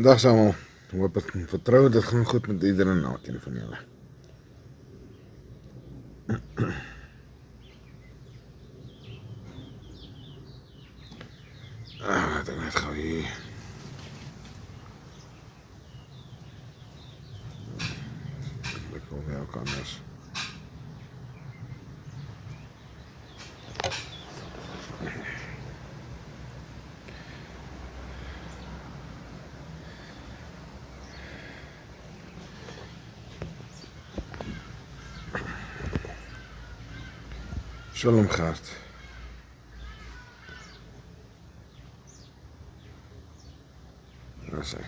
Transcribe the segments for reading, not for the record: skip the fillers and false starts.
Dag samen. Ik hoop het vertrouwen dat het gaan goed met iedereen en elkeen van jullie. Laat ik net gauw hier. Ik wil weer ook anders. Shalom Gert. Dat is hij.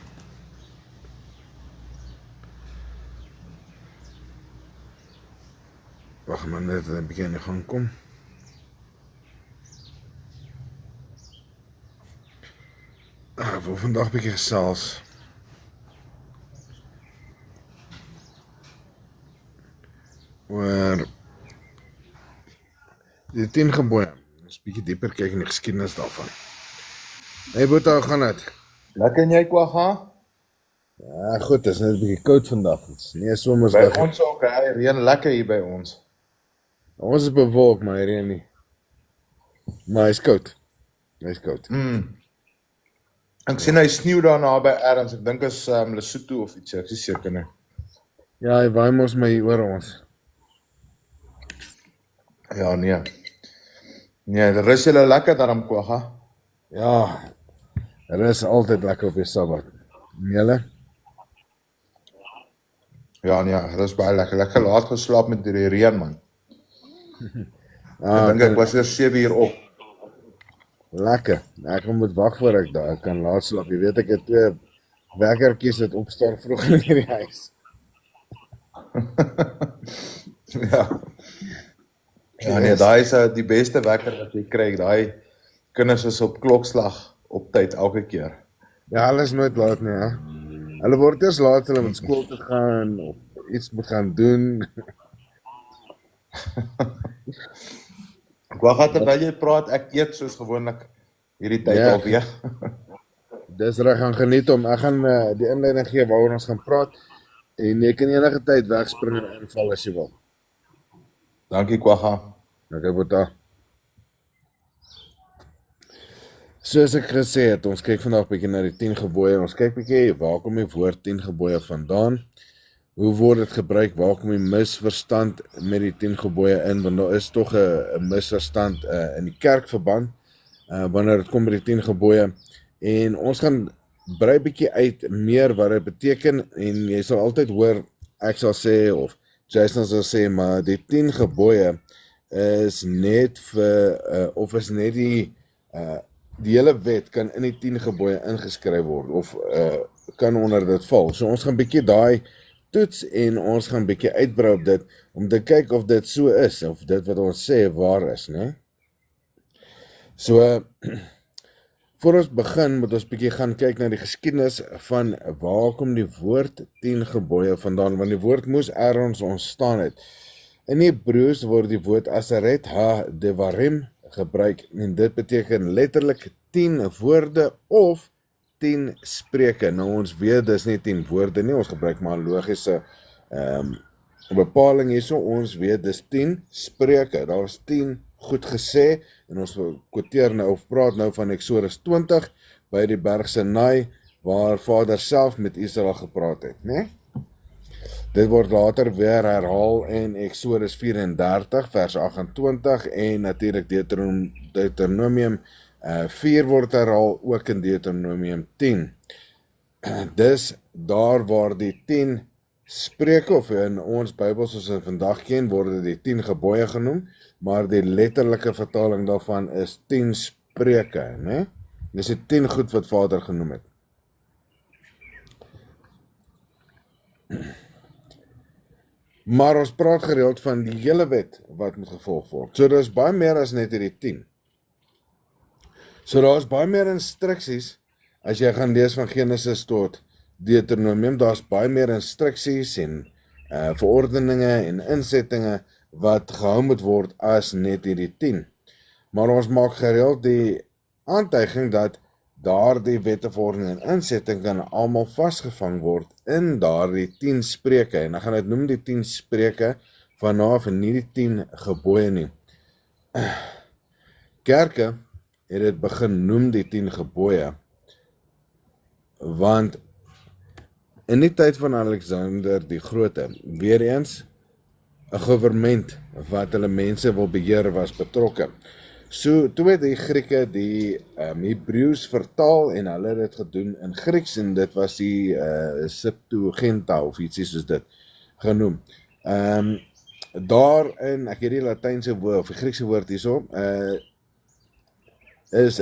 Wacht maar net dat ik begin in gang kom. Voor vandaag ben ik gesels. Oor die 10 gebooie. Eens 'n bietjie dieper kyk in die geskiedenis daarvan. Hey Boeta, hoe gaan dit? Lekker en jy Kwagga? Ja, goed, het is net 'n bietjie koud vandag. Het is nie 'n By somersdag. ons ook, hy reën lekker hier by ons. Ons is bewolk, maar hy reën nie. Maar hy is koud. Hy is koud. Ek sien hy sneeu daarna by Adams, ek dink is Lesotho of iets, ek is seker nie. Ja, hy waai mos my oor ons. Ja, nee. Nee, daar is julle lekker daarom Kwagga. Ja, er is altyd lekker op die Sabbat. En julle? Ja, nee, dit is baie lekker laat geslaap met die reën man. Ek dink ek was eers 7 uur op. Lekker. Ek moet wag voor ek daar kan laat slaap. Jy weet ek het 2 wekkertjies wat opstaan vroeg in die huis. Ja. Ja, nee, daai is die beste wekker wat jy kry. Daai kinders is op klokslag op tyd elke keer. Ja, hulle is nooit laat nie, hè. Hulle word eers laat as hulle moet skool toe gaan of iets moet gaan doen. Kwagga, terwyl jy praat, ek eet soos gewoonlik hierdie tyd Ja. alweer. Dis reg, gaan geniet hom. Ek gaan die inleiding gee waaroor ons gaan praat en jy kan enige tyd wegspring en inval as jy wil. Dankie Kwagga. Okay, Boeta. Soos ek gesê het, ons kyk vandag bietjie na die 10 gebooie. Ons kyk bietjie waar kom die woord 10 gebooie vandaan? Hoe word dit gebruik? Waar kom die misverstand met die 10 gebooie in? Want daar is tog 'n misverstand in die kerkverband wanneer dit kom by die 10 gebooie. En ons gaan brei bietjie uit meer wat dit beteken en jy sal altyd hoor ek sal sê of Jason sal sê maar die 10 gebooie is net vir of is net die hele wet kan in die 10 gebooie ingeskryf word of kan onder dit val. So ons gaan bietjie daai toets en ons gaan bietjie uitbrei op dit om te kyk of dit so is of dit wat ons sê waar is, né? So voor ons begin moet ons bietjie gaan kyk na die geskiedenis van waar kom die woord 10 gebooie vandaan, want die woord moes ergens ontstaan het. In Hebreëus word die woord Aseret ha-devarim gebruik en dit beteken letterlik 10 woorde of 10 spreuke. Nou ons weet dis nie 10 woorde nie, ons gebruik maar 'n logiese bepaling hierso. Ons weet dis 10 spreuke. Daar was 10 goed gesê en ons quoteer nou of praat nou van Eksodus 20 by die berg Sinai waar Vader self met Israel gepraat het, né? Dit word later weer herhaal in Eksodus 34 vers 28 en natuurlik Deuteronomium 4 word herhaal ook in Deuteronomium 10. Dis daar waar die 10 Spreuke, of in ons Bybel soos ons vandag ken, word dit die 10 gebooie genoem, maar die letterlike vertaling daarvan is 10 spreuke, né? Dis die 10 goed wat Vader genoem het. Maar ons praat gereeld van die hele wet wat moet gevolg word. So daar is baie meer as net hierdie 10. So daar is baie meer instruksies, as jy gaan lees van Genesis tot Deuteronomium, daar is baie meer instruksies en verordeninge en insettinge wat gehou moet word as net hierdie 10. Maar ons maak gereeld die aantuiging dat daardie wette, verordeninge en insetting kan almal vasgevang word in daardie 10 spreuke. En ek gaan dit noem die 10 spreuke vanaf en nie die 10 gebooie nie. Kerke het dit begin noem die 10 gebooie, want in die tyd van Alexander die Grote, weer eens, 'n government wat hulle mense wil beheer was betrokke. So, toe het die Grieke die Hebreëus vertaal en hulle het dit gedoen in Grieks en dit was die Septuaginta of ietsie soos dit genoem. Daarin, ek het die Latynse woord of die Griekse woord hierso, is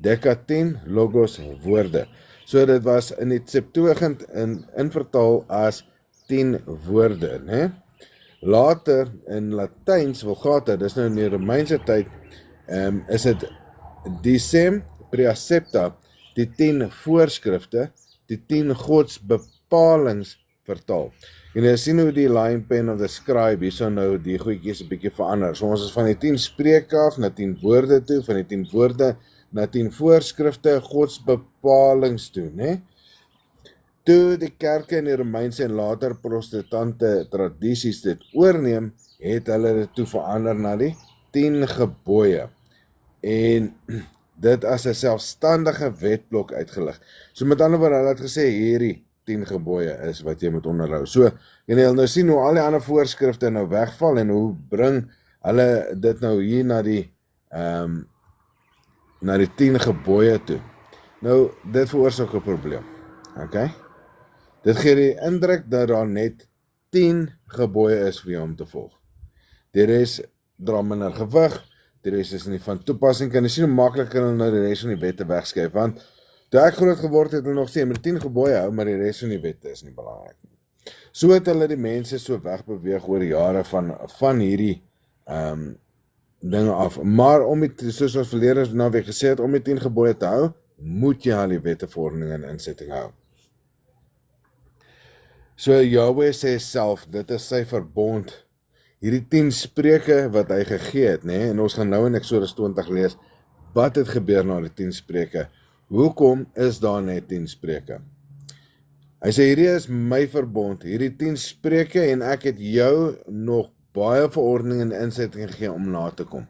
Deka 10 logos woorde. So dit was in die Septuagint in vertaal as 10 woorde, né? Later in Latyns Vulgata, dis nou in die Romeinse tyd, is dit Decem Praecepta, die 10 voorskrifte, die 10 godsbepalings vertaal. En jy sien hoe die line pen of the scribe, hier so nou die goedjies 'n bietjie verander. So ons is van die 10 spreuke af na 10 woorde toe, van die 10 woorde na 10 voorskrifte, godsbepalings toe, né? Toe die kerke in die Romeinse en later protestante tradisies dit oorneem, het hulle dit toe verander na die 10 gebooie. En dit as 'n selfstandige wetblok uitgelig. So met ander woorde, hulle het gesê hierdie 10 gebooie is wat jy moet onderhou. So, jy nou sien hoe al die ander voorskrifte nou wegval en hoe bring hulle dit nou hier na die 10 gebooie toe. Nou, dit veroorsaak 'n probleem. Okay? Dit gee die indruk dat daar net 10 gebooie is vir jou om te volg. Die res dra minder gewig, die res is nie van toepassing, kan jy sien hoe maklik hulle nou die res van die wette wegskuif, want toe ek groot geword het, hulle nog sê, met 10 gebooie hou, maar die res van die wette is nie belangrik nie. So het hulle die mense so wegbeweeg oor die jare van hierdie dinge af. Maar soos ons verlede naweek gesê het, om die 10 gebooie te hou, moet jy al die wette, verordeninge en insetting hou. So Yahweh sê self, dit is sy verbond, hierdie 10 spreuke wat hy gegee het, né? En ons gaan nou in Eksodus 20 lees, wat het gebeur na die 10 spreuke? Hoekom is daar net 10 spreuke? Hy sê, hierdie is my verbond, hierdie 10 spreuke en ek het jou nog baie verordeninge en insettinge gegee om na te kom.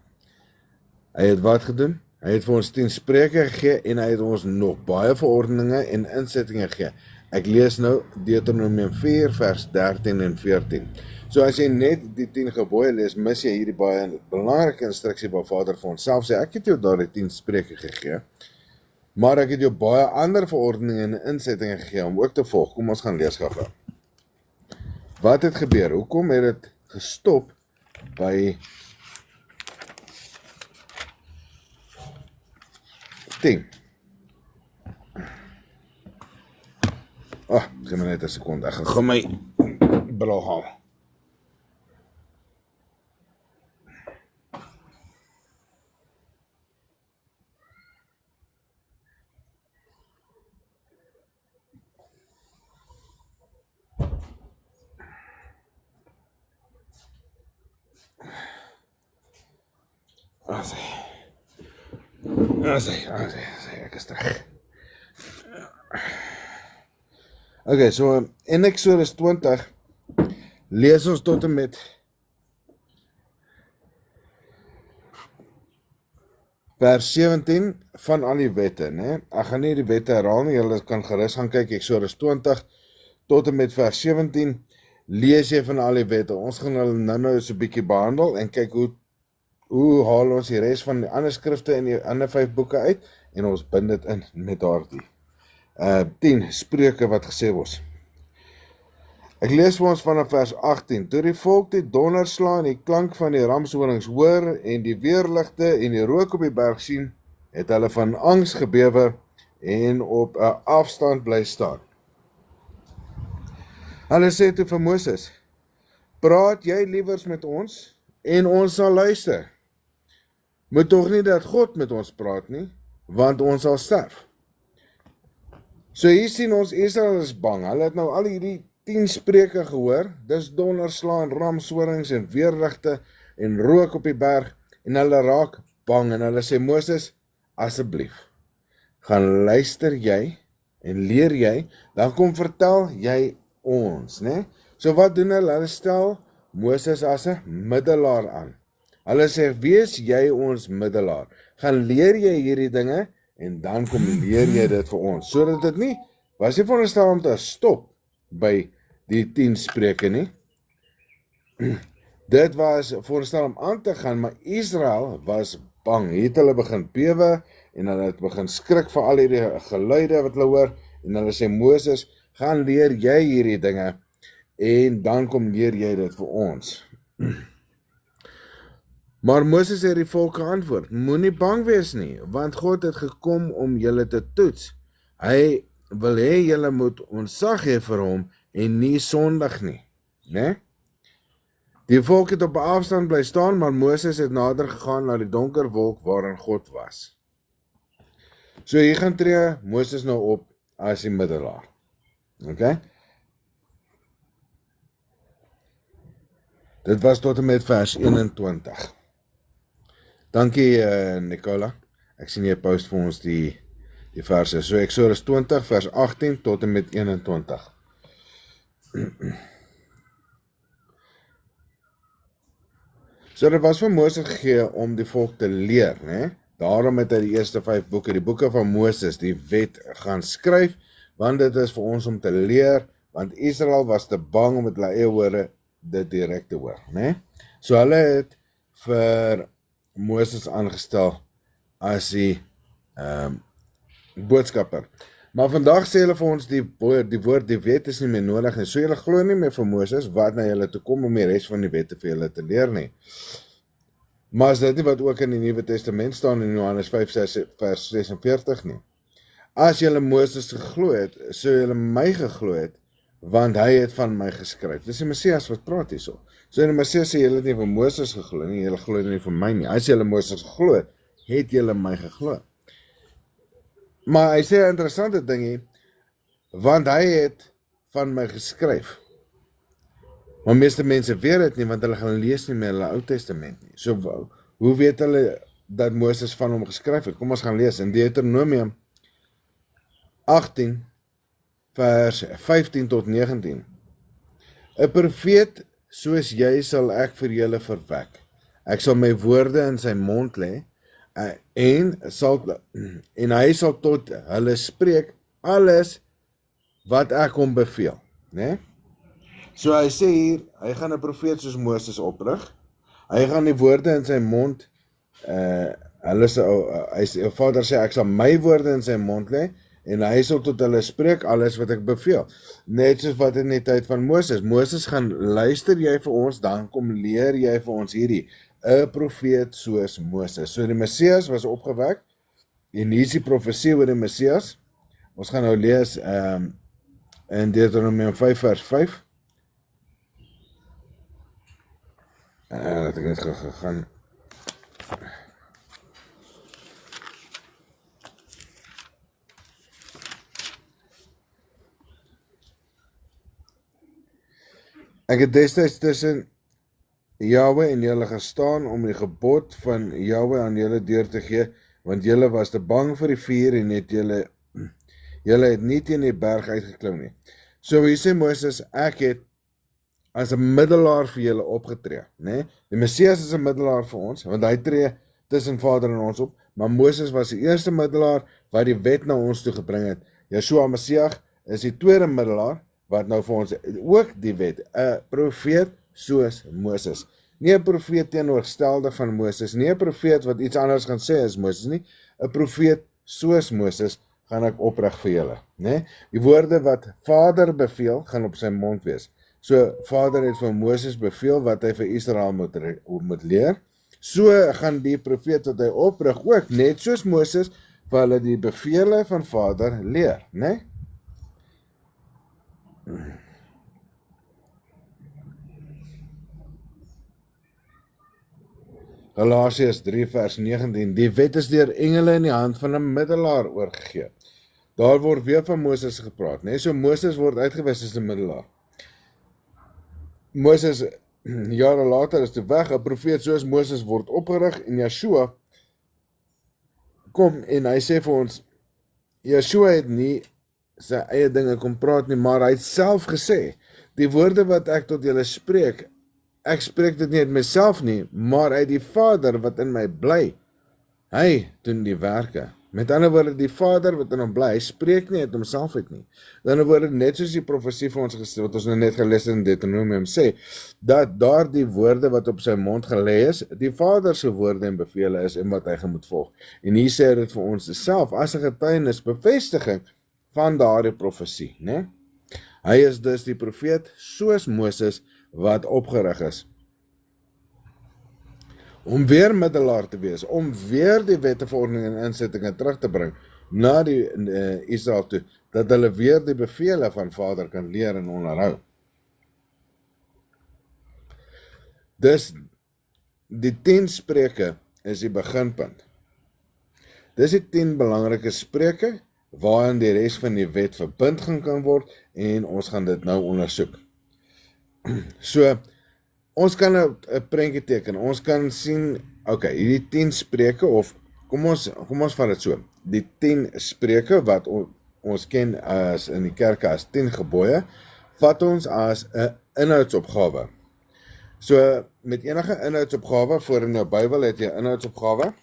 Hy het wat gedoen? Hy het vir ons 10 spreuke gegee en hy het ons nog baie verordeninge en insettinge gegee. Ek lees nou Deuteronomium 4 vers 13 en 14. So as jy net die 10 gebooie lees, mis jy hierdie baie belangrike instruksie waar Vader vir ons self sê, ek het jou daardie 10 spreuke gegee, maar ek het jou baie ander verordeninge en insettinge gegee om ook te volg. Kom ons gaan lees gou-gou. Wat het gebeur? Hoekom het dit gestop by 10? Gee my net 'n sekonde, ek gaan gou my bril haal. Ek is terug. Okay, so in Eksodus 20 lees ons tot en met vers 17 van al die wette, né? Ek gaan nie die wette herhaal nie, julle kan gerus gaan kyk, Eksodus 20 tot en met vers 17 lees jy van al die wette. Ons gaan hulle nou so 'n bietjie behandel en kyk hoe haal ons die res van die ander skrifte in die ander 5 boeke uit en ons bind dit in met daardie 10 spreuke wat gesê word. Ek lees vir ons vanaf vers 18. Toe die volk die donder slaan, die klank van die ramshorings hoor en die weerligte en die rook op die berg sien, het hulle van angs gebewe en op 'n afstand bly staan. Hulle sê toe vir Moses, praat jy liewers met ons en ons sal luister. Moet tog nie dat God met ons praat nie, want ons sal sterf. So hier sien ons, Israel is bang. Hulle het nou al hierdie 10 spreuke gehoor, dis donderslaan, ramshorings en weerligte en rook op die berg, en hulle raak bang en hulle sê, Moses, asseblief, gaan luister jy en leer jy, dan kom vertel jy ons, né? So wat doen hulle? Hulle stel Moses as 'n middelaar aan. Hulle sê, wees jy ons middelaar, gaan leer jy hierdie dinge, en dan kom leer jy dit vir ons, sodat dit nie, was nie veronderstel om te stop by die 10 spreuke nie. Dit was veronderstel om aan te gaan, maar Israel was bang. Hier het hulle begin bewe, en hulle het begin skrik vir al hierdie geluide wat hulle hoor, en hulle sê, Moses, gaan leer jy hierdie dinge, en dan kom leer jy dit vir ons. Maar Moses het die volk geantwoord, moenie bang wees nie, want God het gekom om julle te toets. Hy wil hê julle moet ontzag hê vir hom en nie sondig nie, né? Die volk het op 'n afstand bly staan, maar Moses het nader gegaan na die donker wolk waarin God was. So hier gaan tree Moses nou op as die middelaar. Okay? Dit was tot en met vers 21. Dankie Nicola. Ek sien jy post vir ons die verse. So Eksodus 20 vers 18 tot en met 21. So dit was vir Moses gegee om die volk te leer, né? Daarom het hy die eerste 5 boeke, die boeke van Moses, die wet gaan skryf, want dit is vir ons om te leer, want Israel was te bang om met hulle eie woorde dit direk te hoor, né? So hulle het vir Moses aangestel as die boodskapper. Maar vandag sê hulle vir ons die woord, die wet is nie meer nodig nie. So julle glo nie meer vir Moses wat na julle toe kom om die res van die wette vir julle te leer nie. Maar is dit nie wat ook in die Nuwe Testament staan in Johannes 5 vers 46 nie? As julle Moses geglo het, so julle my geglo het, want hy het van my geskryf. Dis die Messias wat praat hierso. So die Messias sê julle het nie vir Moses geglo nie, julle glo nie vir my nie. As julle Moses geglo het julle my geglo. Maar hy sê 'n interessante ding hier, want hy het van my geskryf. Maar meeste mense weet dit nie, want hulle gaan lees nie meer hulle Ou Testament nie. So, hoe weet hulle dat Moses van hom geskryf het? Kom ons gaan lees in Deuteronomium 18, vers 15 tot 19. 'n Profeet soos jy sal ek vir julle verwek. Ek sal my woorde in sy mond lê, en hy sal tot hulle spreek alles wat ek hom beveel, né? So hy sê hier, hy gaan 'n profeet soos Moses oprig. Hy gaan die woorde in sy mond, Vader sê, ek sal my woorde in sy mond lê, en hy sal tot hulle spreek alles wat ek beveel. Net soos wat in die tyd van Moses. Moses gaan, luister jy vir ons, dan kom leer jy vir ons hierdie, 'n profeet soos Moses. So die Messias was opgewek, en hier is die profesie oor die Messias. Ons gaan nou lees in Deuteronomium 5 vers 5. Dat ek net gegaan. Ek het destyds tussen Jahwe en julle gestaan om die gebod van Jahwe aan julle deur te gee, want julle was te bang vir die vuur en julle het nie teen die berg uitgeklim nie. So hier sê Moses, ek het as 'n middelaar vir julle opgetree, né? Die Messias is 'n middelaar vir ons, want hy tree tussen Vader en ons op, maar Moses was die eerste middelaar wat die wet na ons toe gebring het. Yeshua Messias is die tweede middelaar wat nou vir ons ook die wet, 'n profeet soos Moses. Nie 'n profeet teenoorgestelde van Moses, nie 'n profeet wat iets anders gaan sê as Moses nie, 'n profeet soos Moses gaan ek oprig vir julle, né? Die woorde wat Vader beveel, gaan op sy mond wees. So Vader het vir Moses beveel wat hy vir Israel moet leer. So gaan die profeet wat hy oprig ook, net soos Moses, vir hulle die bevele van Vader leer, né? Galasiërs 3 vers 19, die wet is deur engele in die hand van 'n middelaar oorgegee. Daar word weer van Moses gepraat, né? So Moses word uitgewys as 'n middelaar. Moses, jare later is toe weg, 'n profeet soos Moses word opgerig en Yeshua kom en hy sê vir ons, Yeshua het nie sy eie dinge kom praat nie, maar hy het self gesê, die woorde wat ek tot julle spreek, ek spreek dit nie uit myself nie, maar uit die Vader wat in my bly. Hy doen die werke. Met ander woorde, die Vader wat in hom bly, hy spreek nie uit homself uit nie. Met ander woorde, net soos die profesie vir ons gesê, wat ons nou net gelees het in Deuteronomium sê, dat daar die woorde wat op sy mond gelê is, die Vader se woorde en bevele is en wat hy moet volg. En hier sê dit vir ons self as 'n getuienis, bevestiging van daardie profesie, né? Hy is dus die profeet soos Moses wat opgerig is om weer middelaar te wees, om weer die wette, verordeninge en insettinge terug te bring na die Israel toe, dat hulle weer die bevele van Vader kan leer en onderhou. Dus die 10 spreuke is die beginpunt. Dis die 10 belangrike spreuke waarin die res van die wet verbind kan word en ons gaan dit nou ondersoek. So, ons kan 'n prentjie teken, ons kan sien, okay, hierdie 10 spreuke, of kom ons vat dit so, die 10 spreuke wat ons ken as in die kerke as 10 gebooie, vat ons as 'n inhoudsopgawe. So, met enige inhoudsopgawe, voor in jou Bybel het jy inhoudsopgawe,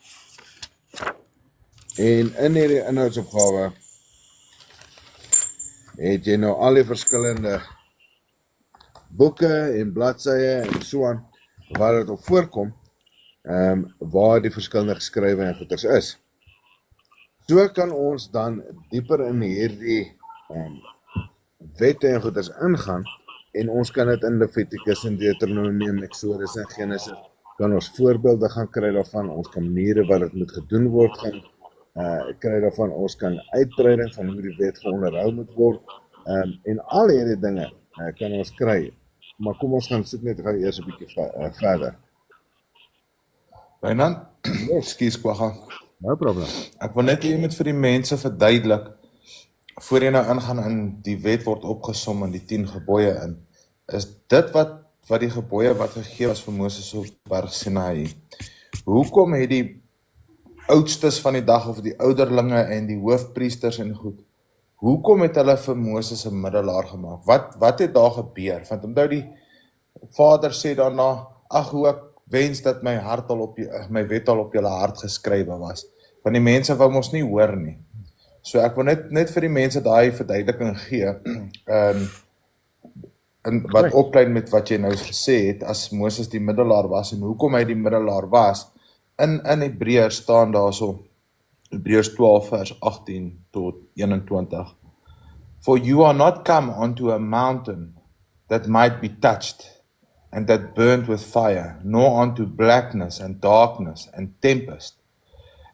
en in hierdie inhoudsopgawe het jy nou al die verskillende boeke en bladsye en so aan, waar dit op voorkom, waar die verskillende geskrywe en goeders is. So kan ons dan dieper in hierdie wette en goeders ingaan, en ons kan dit in Levitikus en Deuteronomium, Exodus en Genesis, kan ons voorbeelde gaan kry daarvan, ons kan maniere wat dit moet gedoen word, gaan kry daarvan, ons kan uitbreiding van hoe die wet geonderhou moet word, en al hierdie dinge kan ons kry. Maar kom ons gaan soek net, gaan eers 'n bietjie verder. Wynand, ekskuus Kwagga. No problem. Ek wil net hê met vir die mense verduidelik, voor jy nou ingaan in die wet word opgesom in die 10 gebooie in, is dit wat die gebooie wat gegee was vir Moses op Berg Sinaï. Hoekom het die oudstes van die dag, of die ouderlinge en die hoofpriesters en goed, hoekom het hulle vir Moses 'n middelaar gemaak? Wat het daar gebeur? Want onthou die Vader sê daarna, ag hoe ek wens dat my wet al op julle hart geskrywe was. Want die mense wou mos nie hoor nie. So ek wil net vir die mense daai verduideliking gee, wat opleid met wat jy nou gesê het, as Moses die middelaar was, en hoekom hy die middelaar was. In Hebreërs staan daarso, Hebreërs 12 vers 18 tot 21. For you are not come unto a mountain that might be touched, and that burned with fire, nor unto blackness and darkness and tempest,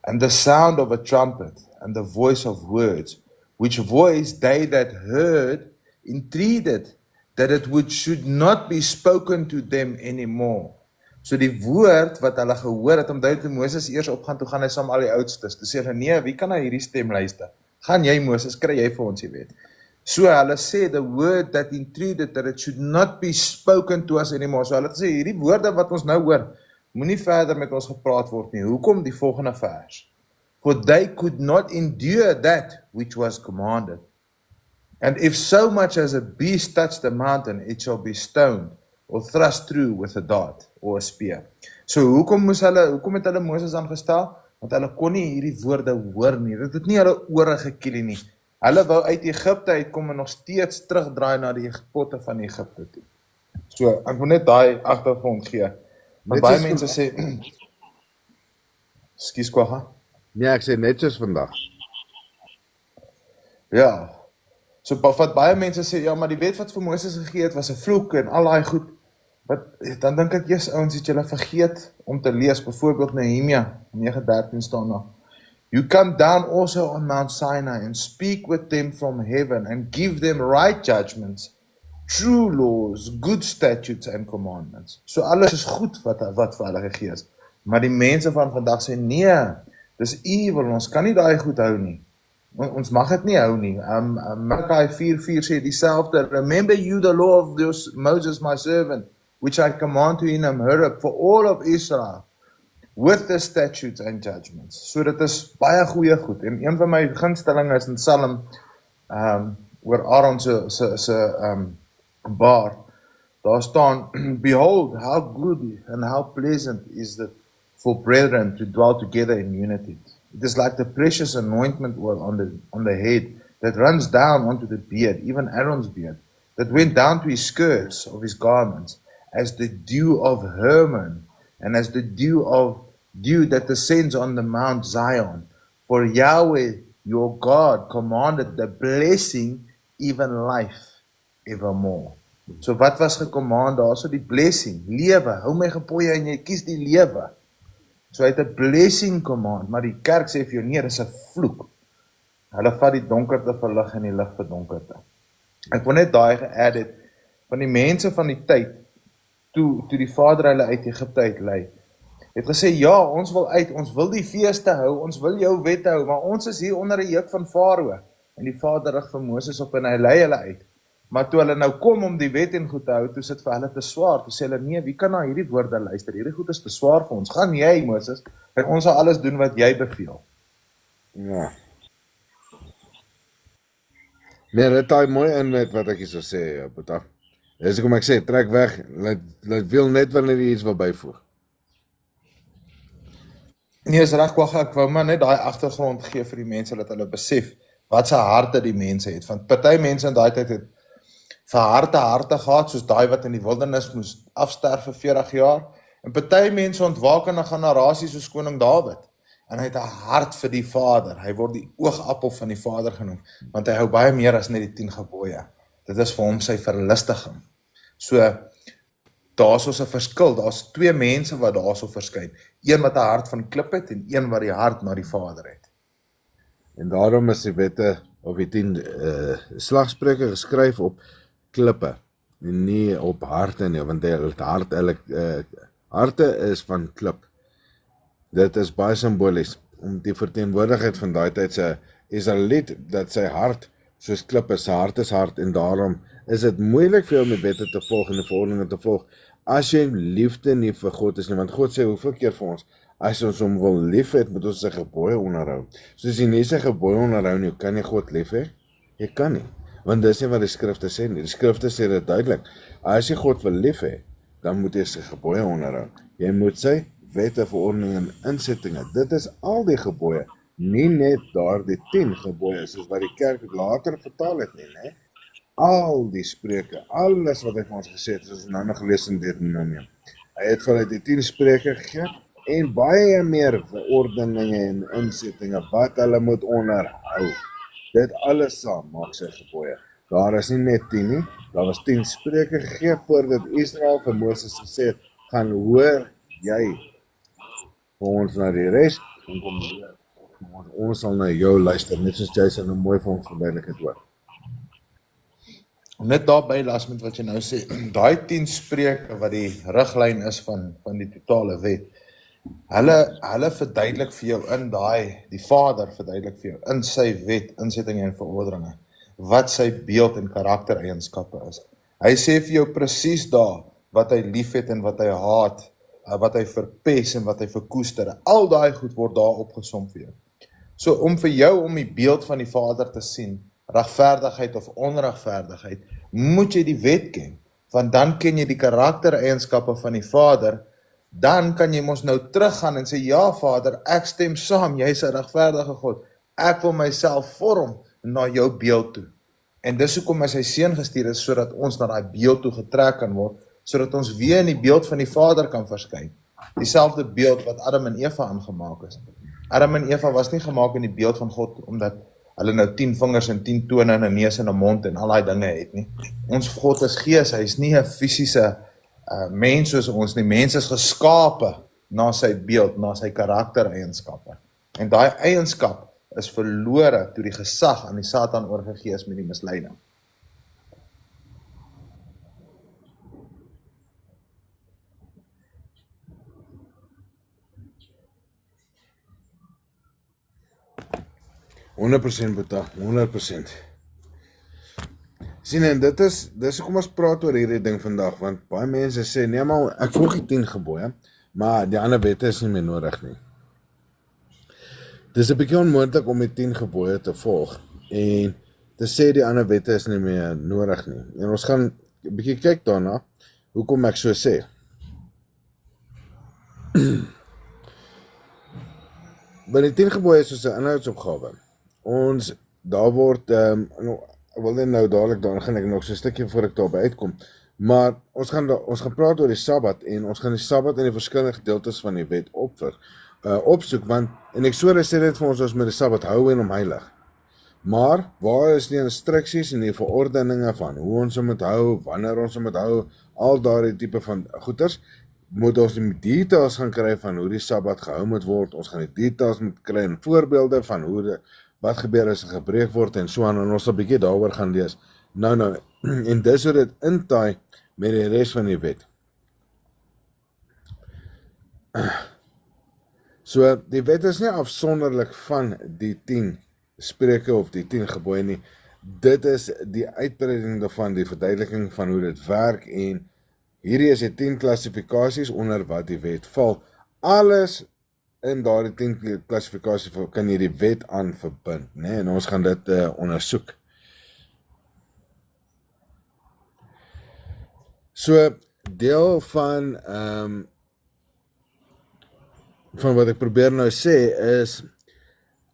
and the sound of a trumpet, and the voice of words, which voice they that heard entreated that it should not be spoken to them anymore. So die woord wat hulle gehoor het, omdat Moses eers opgaan, toe gaan hy saam al die oudstes. Toe sê hy, nee, wie kan na hierdie stem luister? Gaan jy Moses, kry jy vir ons, jy weet. So hulle sê, the word that entreated that it should not be spoken to us anymore. So hulle sê, hierdie woorde wat ons nou hoor, moenie verder met ons gepraat word nie. Hoekom die volgende vers? For they could not endure that which was commanded. And if so much as a beast touch the mountain, it shall be stoned, or thrust through with a dart, or a spear. So hoekom het hulle Moses aangestel? Want hulle kon nie hierdie woorde hoor nie. Dit het nie hulle ore gekiel nie. Hulle wou uit Egipte uitkom en nog steeds terugdraai na die potte van Egipte toe. So, ek wil net daai agtergrond gee. Maar baie mense sê, ekskuus Kwagga. Nee, ek sê net soos vandag. Ja. So wat baie mense sê, ja, maar die wet wat vir Moses gegee het was 'n vloek en al daai goed. Dan dink ek, yes, ouens, het julle vergeet om te lees, byvoorbeeld Nehemia 9:13 staan daar. You come down also on Mount Sinai and speak with them from heaven and give them right judgments, true laws, good statutes and commandments. So alles is goed wat vir hulle gegee is. Maar die mense van vandag sê, nee, dis evil, ons kan nie daai goed hou nie. Ons mag dit nie hou nie. Malachi 4:4 sê dieselfde. Remember you the law of Moses my servant, which I command to in Horeb for all of Israel, with the statutes and judgments. So dit is baie goeie goed. En een van my gunstelinge is in Psalm oor Aaron se baard. Daar staan, behold, how good and how pleasant is it for brethren to dwell together in unity. It is like the precious anointment oil on the head that runs down onto the beard, even Aaron's beard, that went down to his skirts of his garments, as the dew of Hermon, and as the dew that descends on the Mount Zion. For Yahweh, your God, commanded the blessing, even life, evermore. So wat was gecommand daar? So die blessing, lewe, hou my gebooie en jy kies die lewe. So hy het 'n blessing command, maar die kerk sê vir jou, nee, dis 'n vloek. Hulle vat die donkerte vir lig en die lig vir donkerte. Ek wil net daai ge-add het, van die mense van die tyd, toe die Vader hulle uit Egipte uitlei, het gesê, ja, ons wil uit, ons wil die feeste hou, ons wil jou wette hou, maar ons is hier onder 'n juk van Farao. En die Vader rig vir Moses op en hy lei hulle uit. Maar toe hulle nou kom om die wet en goed te hou, toe sit vir hulle te swaar. Toe sê hulle, nee, wie kan na hierdie woorde luister? Hierdie goed is te swaar vir ons. Gaan jy, Moses, en ons sal alles doen wat jy beveel. Ja. Nee, dit taai mooi in met wat ek hier sou sê, Boeta. Dis hoekom ek sê, trek weg, laat wil net wanneer jy iets wil byvoeg. Nee, is reg, ek wou maar net daai agtergrond gee vir die mense, dat hulle besef, wat se harte die mense het. Want party mense in daai tyd het verharte gehad, soos daai wat in die wildernis moes afsterf vir 40 jaar. En party mense ontwaak in 'n generasie soos koning Dawid. En hy het 'n hart vir die Vader. Hy word die oogappel van die Vader genoem, want hy hou baie meer as net die 10 gebooie. Dit is vir hom sy verlustiging. So, daar's 'n verskil. Daar's twee mense wat daarso verskyn. Een wat 'n hart van klip het en een wat die hart na die Vader het. En daarom is die wette of die 10 slagspreuke geskryf op klippe en nie op harte nie, want harte is van klip. Dit is baie simbolies om die verteenwoordigheid van daai tyd se Israeliet, dat sy hart soos klip is, sy hart is hard, en daarom is dit moeilik vir jou om die wette te volg en die verordeninge te volg as jy liefde nie vir God is nie, want God sê hoeveel keer vir ons, as ons hom wil lief het, moet ons sy gebooie onderhou. So as jy nie sy gebooie onderhou nie, kan jy God lief hê? Jy kan nie, want dis nie wat die skrifte sê nie. Die skrifte sê dit duidelik. As jy God wil lief hê, dan moet jy sy gebooie onderhou. Jy moet sy wette, verordeninge en insettinge. Dit is al die gebooie, nie net daardie 10 gebooie, soos wat die kerk later vertaal het nie, né? Al die spreuke, alles wat hy vir ons gesê het, soos nou nog gelees in Deuteronomium. Hy het vanuit die 10 spreuke gegee, en baie meer verordeninge en insettinge wat hulle moet onderhou. Dit alles saam maak sy gebooie. Daar is nie net 10 nie, daar was 10 spreuke gegee voordat Israel vir Moses gesê het, gaan hoor jy vir ons na die res, en kom leer. Ons sal na jou luister, net soos jy sê nou mooi vir ons verduidelik het hoor. Net daarby las met wat jy nou sê, daai 10 spreuke wat die riglyn is van die totale wet, hulle verduidelik vir jou in die Vader verduidelik vir jou in sy wet, insettinge en verordeninge, wat sy beeld en karaktereienskappe is. Hy sê vir jou presies daar, wat hy lief het en wat hy haat, wat hy verpes en wat hy verkoester. Al daai goed word daar opgesom vir jou. So om vir jou om die beeld van die Vader te sien, regverdigheid of onregverdigheid, moet jy die wet ken, want dan ken jy die karaktereienskappe van die Vader. Dan kan jy mos nou teruggaan en sê, ja Vader, ek stem saam, jy is 'n regverdige God. Ek wil myself vorm na jou beeld toe. En dis hoekom hy sy seun gestuur het, sodat ons na daai beeld toe getrek kan word, sodat ons weer in die beeld van die Vader kan verskyn. Dieselfde beeld wat Adam en Eva aangemaak is. Adam en Eva was nie gemaak in die beeld van God, omdat hulle nou 10 vingers en 10 tone en 'n neus en 'n mond en al daai dinge het nie. Ons God is gees, hy is nie 'n fisiese mens soos ons nie. Mens is geskape na sy beeld, na sy karaktereienskappe. En daai eienskap is verlore toe die gesag aan die Satan oorgegee is met die misleiding. Boeta, 100%. Sien, en dis hoekom ons praat oor hierdie ding vandag, want baie mense sê, nee maar, ek volg die 10 gebooie, maar die ander wette is nie meer nodig nie. Dis 'n bietjie onmoontlik om die 10 gebooie te volg, en te sê die ander wette is nie meer nodig nie. En ons gaan 'n bietjie kyk daarna, hoekom ek so sê. Maar die 10 gebooie is soos 'n inhoudsopgawe. Daar word, ek wil net nou dadelik daarin gaan ek nog so 'n stukkie voor ek daarby uitkom, maar ons gaan praat oor die Sabbat, en ons gaan die Sabbat in die verskillende gedeeltes van die wet opsoek, want in Eksodus sê dit vir ons moet die Sabbat hou en hom heilig. Maar waar is die instruksies en die verordeninge van hoe ons hom moet hou, wanneer ons hom moet hou, al daardie tipe van goeters, moet ons die details gaan kry van hoe die Sabbat gehou moet word. Ons gaan die details moet kry en voorbeelde van wat gebeur as gebreek word en so aan, en ons sal 'n bietjie daaroor gaan lees. Nou, en dis hoe dit intaai met die res van die wet. So, die wet is nie afsonderlik van die 10 spreuke of die 10 gebooie nie. Dit is die uitbreiding daarvan, die verduideliking van hoe dit werk, en hierdie is die 10 klassifikasies onder wat die wet val. Alles in daardie 10 klassifikasies kan jy die wet aan verbind, né? En ons gaan dit ondersoek. So, deel van wat ek probeer nou sê is,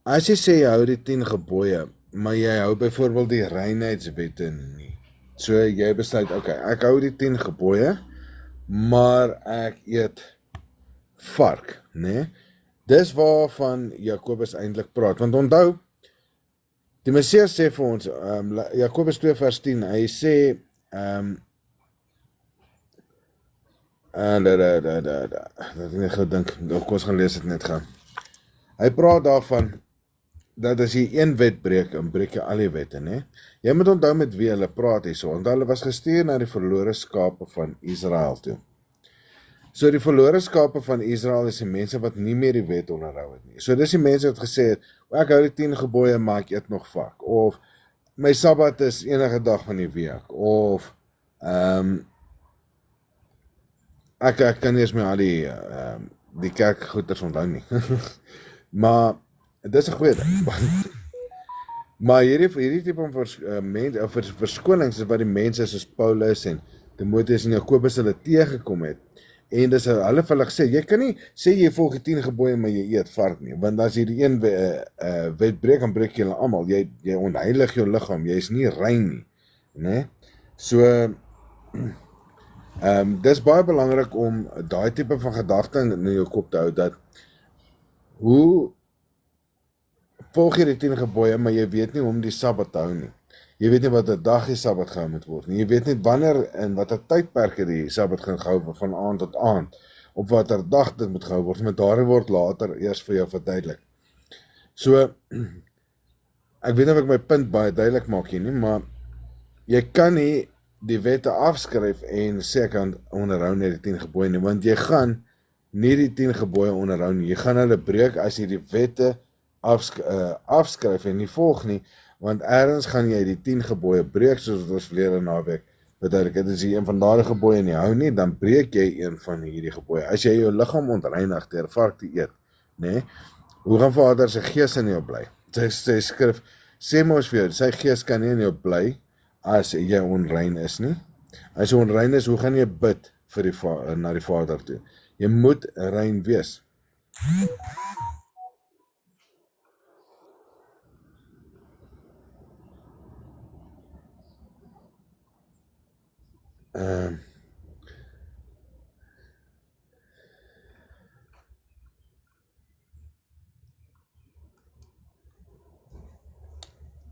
as jy sê jy hou die 10 gebooie, maar jy hou byvoorbeeld die reinheidswette nie. So jy besluit, okay, ek hou die 10 gebooie, maar ek eet vark, né? Dis waarvan Jakobus eintlik praat, want onthou, die Messias sê vir ons, Jakobus 2 vers 10, hy sê, dat ek nie gedink, kom ons gaan lees dit net gaan. Hy praat daarvan, dat as jy een wet breek, dan breek jy al die wette, né? Jy moet onthou met wie hulle praat hierso, want hulle was gestuur na die verlore skape van Israel toe. So die verlore skape van Israel is die mense wat nie meer die wet onderhou het nie. So dis die mense wat gesê het, ek hou die 10 gebooie, maar ek eet nog vark, of my Sabbat is enige dag van die week, of ek kan nie eens meer al die kerkgoeders onthou nie. Maar dit is 'n goeie ding. Maar hierdie tipe van verskonings is wat die mense soos Paulus en Timoteus en Jakobus hulle teëgekom het. En dis hulle vir hulle gesê, jy kan nie sê jy volg die 10 gebooie, maar jy eet vark nie, want as jy die een wet breek, dan breek jy hulle almal. Jy onheilig jou liggaam, jy is nie rein nie, né? So dis baie belangrik om daai tipe van gedagte in jou kop te hou, dat hoe volg jy die 10 gebooie, maar jy weet nie hoe om die Sabbat te hou nie. Jy weet nie wat 'n dag die Sabbat gehou moet word nie. Jy weet nie wanneer en watter tydperke die Sabbat gaan gehou word, van aand tot aand, op watter dag dit moet gehou word, maar daar word later eers vir jou verduidelik. So, ek weet nie of ek my punt baie duidelik maak hier nie, maar jy kan nie die wette afskryf en sê ek kan onderhou net die 10 gebooie nie, want jy gaan nie die 10 gebooie onderhou nie. Jy gaan hulle breek as jy die wette afskryf en nie volg nie, want ergens gaan jy die 10 gebooie breek, soos wat ons verlede naweek verduidelik het. As jy een van daardie gebooie nie hou nie, dan breek jy een van hierdie gebooie. As jy jou liggaam ontreinig deur vark te eet, né? Hoe gaan Vader se gees in jou bly? Sy skrif sê mos vir jou, sy gees kan nie in jou bly as jy onrein is nie. As jy onrein is, hoe gaan jy bid vir na die Vader toe? Jy moet rein wees.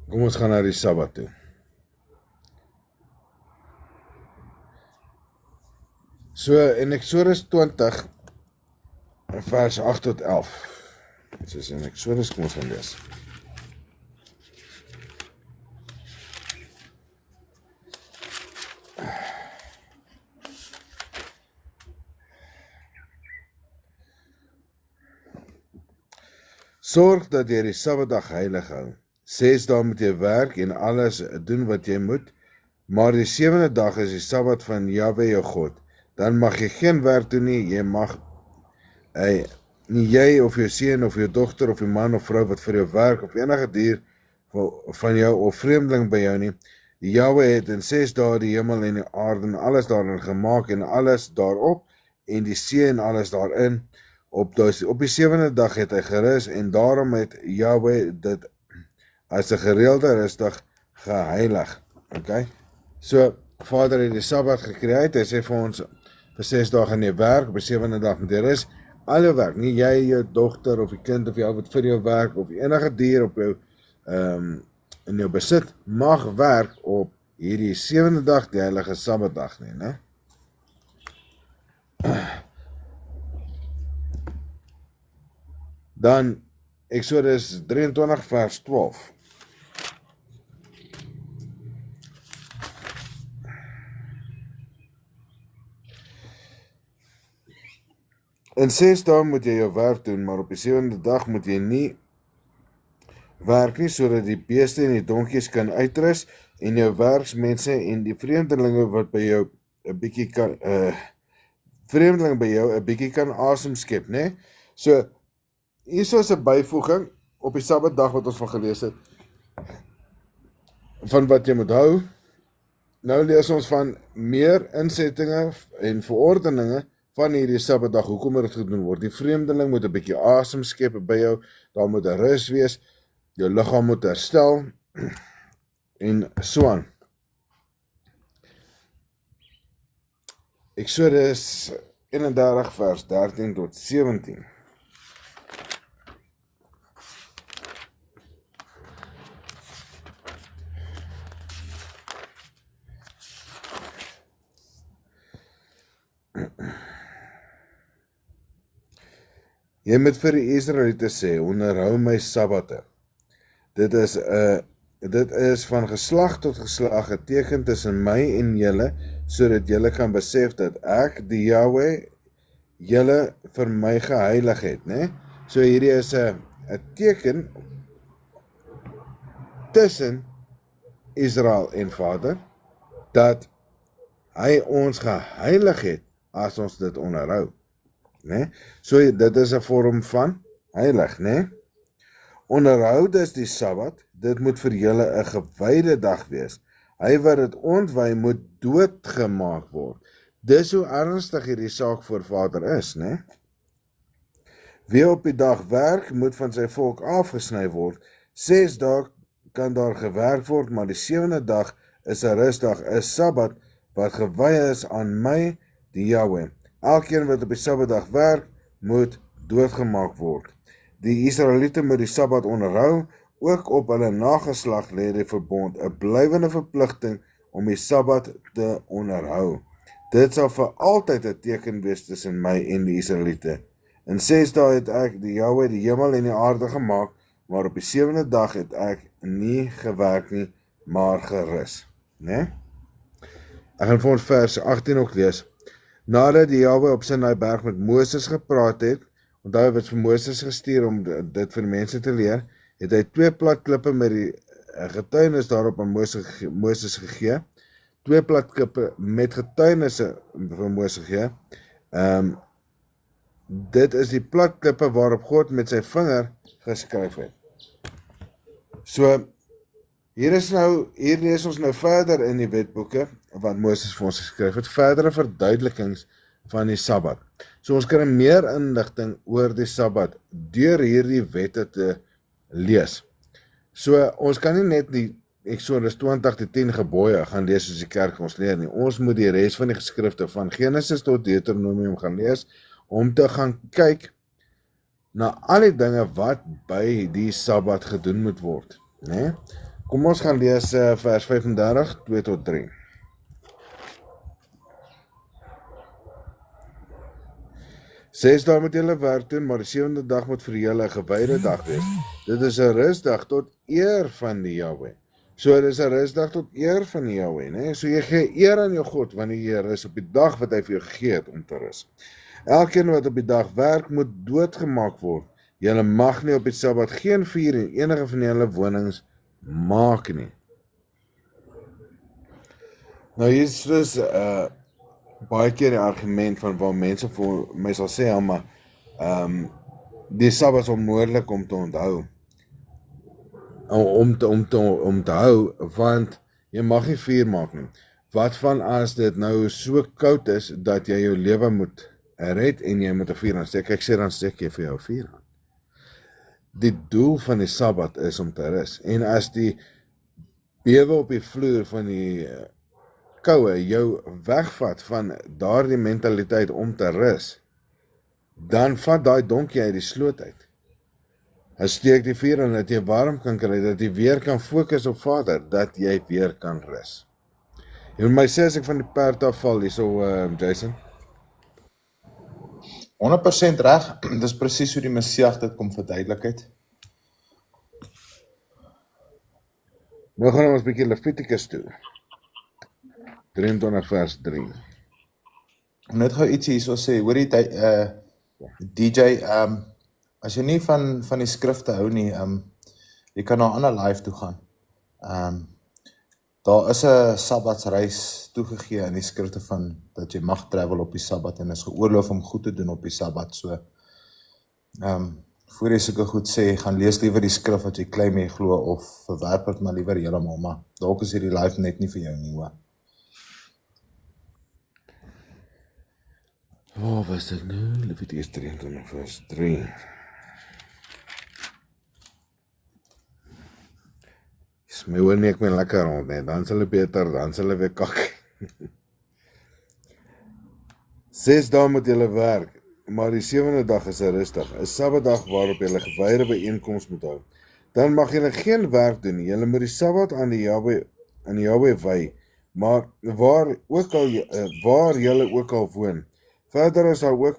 Kom ons gaan na die Sabbat toe. So in Eksodus 20 vers 8 tot 11. Dit is in Eksodus, kom ons gaan lees. Sorg dat jy die Sabbatdag heilig hou. 6 dae moet jy werk en alles doen wat jy moet, maar die 7de dag is die Sabbat van Jahwe jou God. Dan mag jy geen werk doen nie, jy mag nie jy of jou seun of jou dogter of jou man of vrou wat vir jou werk of enige dier van jou of vreemdeling by jou nie. Die Jahwe het in 6 dae die hemel en die aarde en alles daarin gemaak en alles daarop en die see en alles daarin. Op die 7de dag het hy gerus en daarom het Jahwe dit as 'n gereelde rusdag geheilig. Okay? So, Vader het die Sabbat gecreëer, hy sê vir ons, vir 6 dae gaan jy werk, op die 7de dag moet jy rus, alle werk, nie jy, jou dogter of die kind of jou wat vir jou werk, of enige dier op jou, in jou besit, mag werk op hierdie 7de dag, die heilige Sabbatdag nie, né? Dan, Exodus 23 vers 12. In 6 dae moet jy jou werk doen, maar op die 7de dag moet jy nie werk nie, sodat die beeste en die donkies kan uitrus, en jou werksmense en die vreemdelinge wat by jou 'n bietjie kan, vreemdeling by jou 'n bietjie kan asem skep, né? So, hier is 'n byvoeging op die Sabbatdag wat ons van gelees het, van wat jy moet hou. Nou lees ons van meer insettinge en verordeninge van hierdie Sabbatdag, hoekom moet dit gedoen word? Die vreemdeling moet 'n bietjie asem skep by jou, daar moet 'n rus wees, jou liggaam moet herstel, en so aan. Exodus 31 vers 13 tot 17. Jy moet vir die Israeliete sê, onderhou my Sabbate. Dit is van geslag tot geslag 'n teken tussen my en julle, sodat julle kan besef dat ek, die Jahwe, julle vir my geheilig het, né? So hierdie is 'n teken tussen Israel en Vader, dat hy ons geheilig het as ons dit onderhou, né? So dit is 'n vorm van heilig, né? Onderhou dus die Sabbat, dit moet vir julle 'n gewyde dag wees. Hy wat dit ontwy moet doodgemaak word. Dis hoe ernstig hierdie saak voor Vader is, né? Wie op die dag werk, moet van sy volk afgesny word. 6 dae kan daar gewerk word, maar die 7de dag is 'n rusdag, 'n Sabbat wat gewy is aan my, die Jahwe. Elkeen wat op die Sabbatdag werk, moet doodgemaak word. Die Israeliete moet die Sabbat onderhou, ook op hulle nageslag lê die verbond, 'n blywende verpligting om die Sabbat te onderhou. Dit sal vir altyd 'n teken wees tussen my en die Israeliete. In 6 dae het ek, die Jahwe, die hemel en die aarde gemaak, maar op die 7de dag het ek nie gewerk nie, maar gerus, né? Ek gaan vir ons vers 18 ook lees. Nadat die Jahwe op Sinai berg met Moses gepraat het, onthou hy het vir Moses gestuur om dit vir mense te leer, het hy 2 plat klippe met die getuienis daarop aan Moses gegee. 2 plat klippe met getuienisse vir Moses gegee. Dit is die plat klippe waarop God met sy vinger geskryf het. So, hier lees ons nou verder in die wetboeke, wat Moses vir ons geskryf het, verdere verduidelikings van die Sabbat. So ons kan meer inligting oor die Sabbat deur hierdie wette te lees. So ons kan nie net die Exodus 20 die 10 gebooie gaan lees soos die kerk ons leer nie. Ons moet die res van die geskrifte van Genesis tot Deuteronomium gaan lees, om te gaan kyk na al die dinge wat by die Sabbat gedoen moet word, né? Kom ons gaan lees vers 35, 2 tot 3. Ses dae moet julle werk doen, maar die 7de dag moet vir julle 'n gewyde dag wees. Dit is 'n rusdag tot eer van die Jahwe. So dit is 'n rusdag tot eer van die Jahwe, né? So jy gee eer aan jou God wanneer jy rus op die dag wat hy vir jou gegee het om te rus. Elkeen wat op die dag werk, moet doodgemaak word. Julle mag nie op die Sabbat geen vuur in enige van julle wonings maak nie. Nou hier is dus baie keer die argument van waar mense vir my sal sê, ja, maar die Sabbat is onmoontlik om te onthou. Om te hou, want jy mag nie vuur maak nie. Wat van as dit nou so koud is, dat jy jou lewe moet red en jy moet 'n vuur aansteek? Ek sê dan steek jy vir jou 'n vuur aan. Die doel van die Sabbat is om te rus. En as die bewe op die vloer van die koue jou wegvat van daardie mentaliteit om te rus, dan vat daai donkie uit die sloot uit. Hy steek die vuur aan dat jy warm kan kry, dat jy weer kan fokus op Vader, dat jy weer kan rus. Jy moet my sê as ek van die perd afval hierso, Jason? 100% reg, dis presies hoe die Messias dit kom verduidelik het. Nou gaan ons 'n bietjie Levitikus toe. 23 vers 3. Net gou ietsie hierso sê, hoor jy DJ, as jy nie van die skrifte hou nie, jy kan na 'n ander live toe gaan. Daar is 'n sabbatsreis toegegee in die skrifte van dat jy mag travel op die Sabbat en is geoorloof om goed te doen op die Sabbat. So voor jy sulke goed sê, gaan lees liewer die skrif wat jy claim jy glo of verwerp dit maar liewer heeltemal, maar dalk is hierdie live net nie vir jou nie, hoor. Waar was dit nou? Levitikus 23 vers 3. Smeeuw nie ek my lekker rond, nee. Dan sal hy beter, dan sal hy weer kak. 6 dae moet julle werk, maar die 7de dag is 'n rusdag, 'n Sabbatdag waarop julle gewyde byeenkoms moet hou. Dan mag julle geen werk doen nie. Julle moet die Sabbat aan die Jahwe wy, maar waar julle ook al woon. Verder is daar ook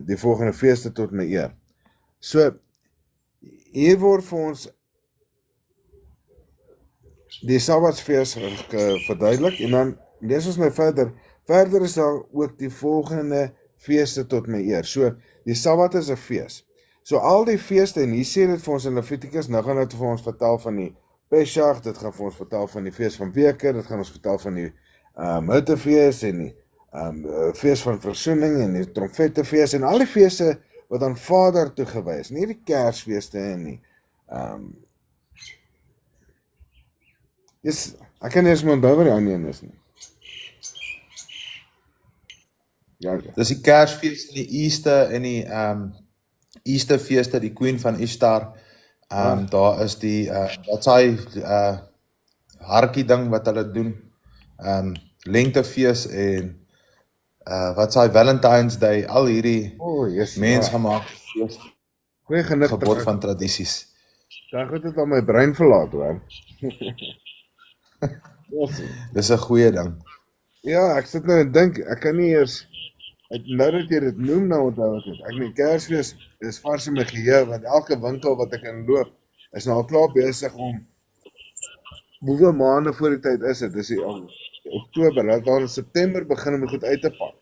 die volgende feeste tot my eer. So, hier word vir ons die Sabbatsfees verduidelik, en dan lees ons nou verder. Verder is daar ook die volgende feeste tot my eer. So, die Sabbat is 'n fees. So, al die feeste, en hier sê dit vir ons in Levitikus, nou gaan dit vir ons vertel van die Pesach, dit gaan vir ons vertel van die fees van weke, dit gaan ons vertel van die Hittefees en die fees van versoening en die trompettefees en al die feeste wat aan Vader toegewy is, nie die Kersfeeste en nie. Ek kan nie eens onthou wat die ander een is nie. Ja. Dis die Kersfees en die Easter en die Easterfeeste, die Queen van Ishtar. Daar is die wat sy hartjie ding wat hulle doen. Lentefees en wat sy Valentine's Day, al hierdie mensgemaakte fees. Goeie genig gebod van tradisies. Daar het dit aan my brein verlaat, hoor. Dis 'n goeie ding. Ja, ek sit nou en dink, ek kan nie eers, nou dat jy dit noem nou onthou ek nie, Kersfees is vars in my geheue, want elke winkel wat ek in loop, is nou al klaar besig om, hoeveel maande voor die tyd is dit? Dis die Oktober, dat al in September begin om die goed uit te pak.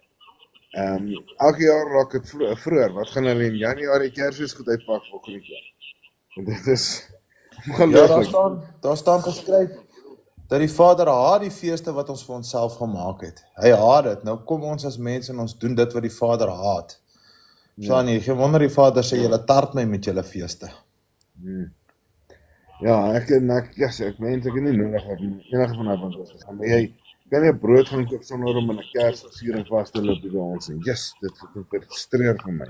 Elke jaar raak het vroeër, wat gaan hulle in Januarie Kersfees goed uitpak volgende jaar? En dit is ongelooflik. Ja, daar staan geskryf dat die Vader haat die feeste wat ons vir onsself gemaak het. Hy haat dit. Nou kom ons as mense en ons doen dit wat die Vader haat. So nie, geen wonder die Vader sê, julle tart my met julle feeste. Ja, ek mens, ek het nie nodig wat enige van hulle winkels gaan, maar jy kan nie brood gaan koop sonder om in 'n Kersversiering vas te loop by ons nie. Yes, dit frustreer vir my.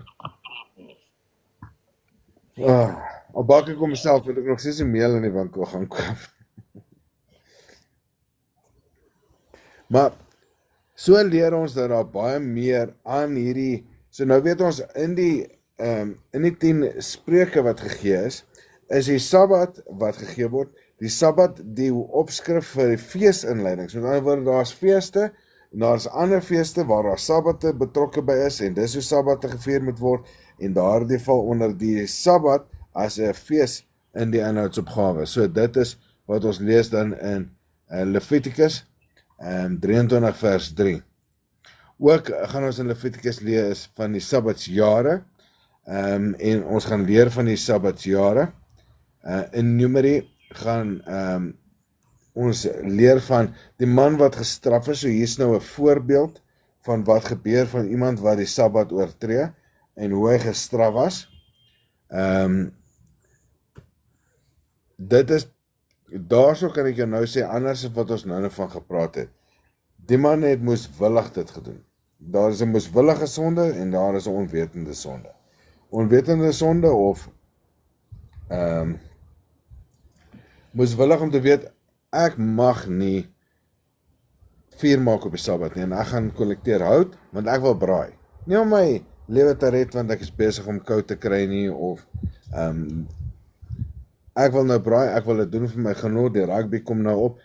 Al bak ek om myself, moet ek nog steeds 'n meel in die winkel gaan koop. Maar, so leer ons dat daar baie meer aan hierdie, so nou weet ons in die 10 spreuke wat gegee is, is die Sabbat wat gegee word, die Sabbat die opskrif vir die feesinleidings. Met ander woorde, daar's feeste, en daar's ander feeste waar daar Sabbate betrokke by is, en dis hoe Sabbate gevier moet word, en daardie val onder die Sabbat as 'n fees in die inhoudsopgawe. So dit is wat ons lees dan in Levitikus 23 vers 3. Ook gaan ons in Levitikus lees van die Sabbatsjare, en ons gaan leer van die Sabbatsjare. In Numeri gaan ons leer van die man wat gestraf is, so hier is nou 'n voorbeeld van wat gebeur van iemand wat die Sabbat oortree, en hoe hy gestraf was. Dit is, daarso kan ek jou nou sê, anders as wat ons nou van gepraat het. Die man het moeswillig dit gedoen. Daar is 'n moeswillige sonde, en daar is 'n onwetende sonde. Onwetende sonde, of moeswillig om te weet, ek mag nie vuur maak op die Sabbat nie, en ek gaan kollekteer hout, want ek wil braai. Nie om my lewe te red, want ek is besig om koud te kry nie, of ek wil nou braai, ek wil dit doen vir my genot, die rugby kom nou op.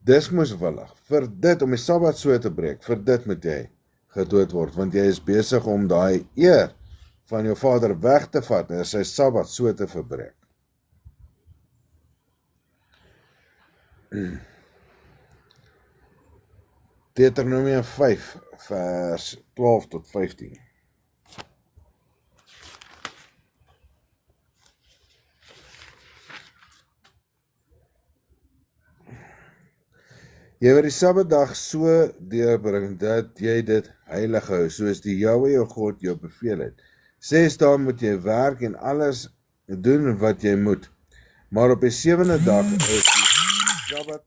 Dis moeswillig. Vir dit, om die Sabbat so te breek, vir dit moet jy gedood word, want jy is besig om daai eer van jou Vader weg te vat, en sy Sabbat so te verbreek. Deuteronomium 5 vers 12 tot 15. Jy wil die Sabbatdag so deurbring dat jy dit heilig hou, soos die Jahwe jou God jou beveel het. 6 dae moet jy werk en alles doen wat jy moet. Maar op die 7de dag is die Sabbat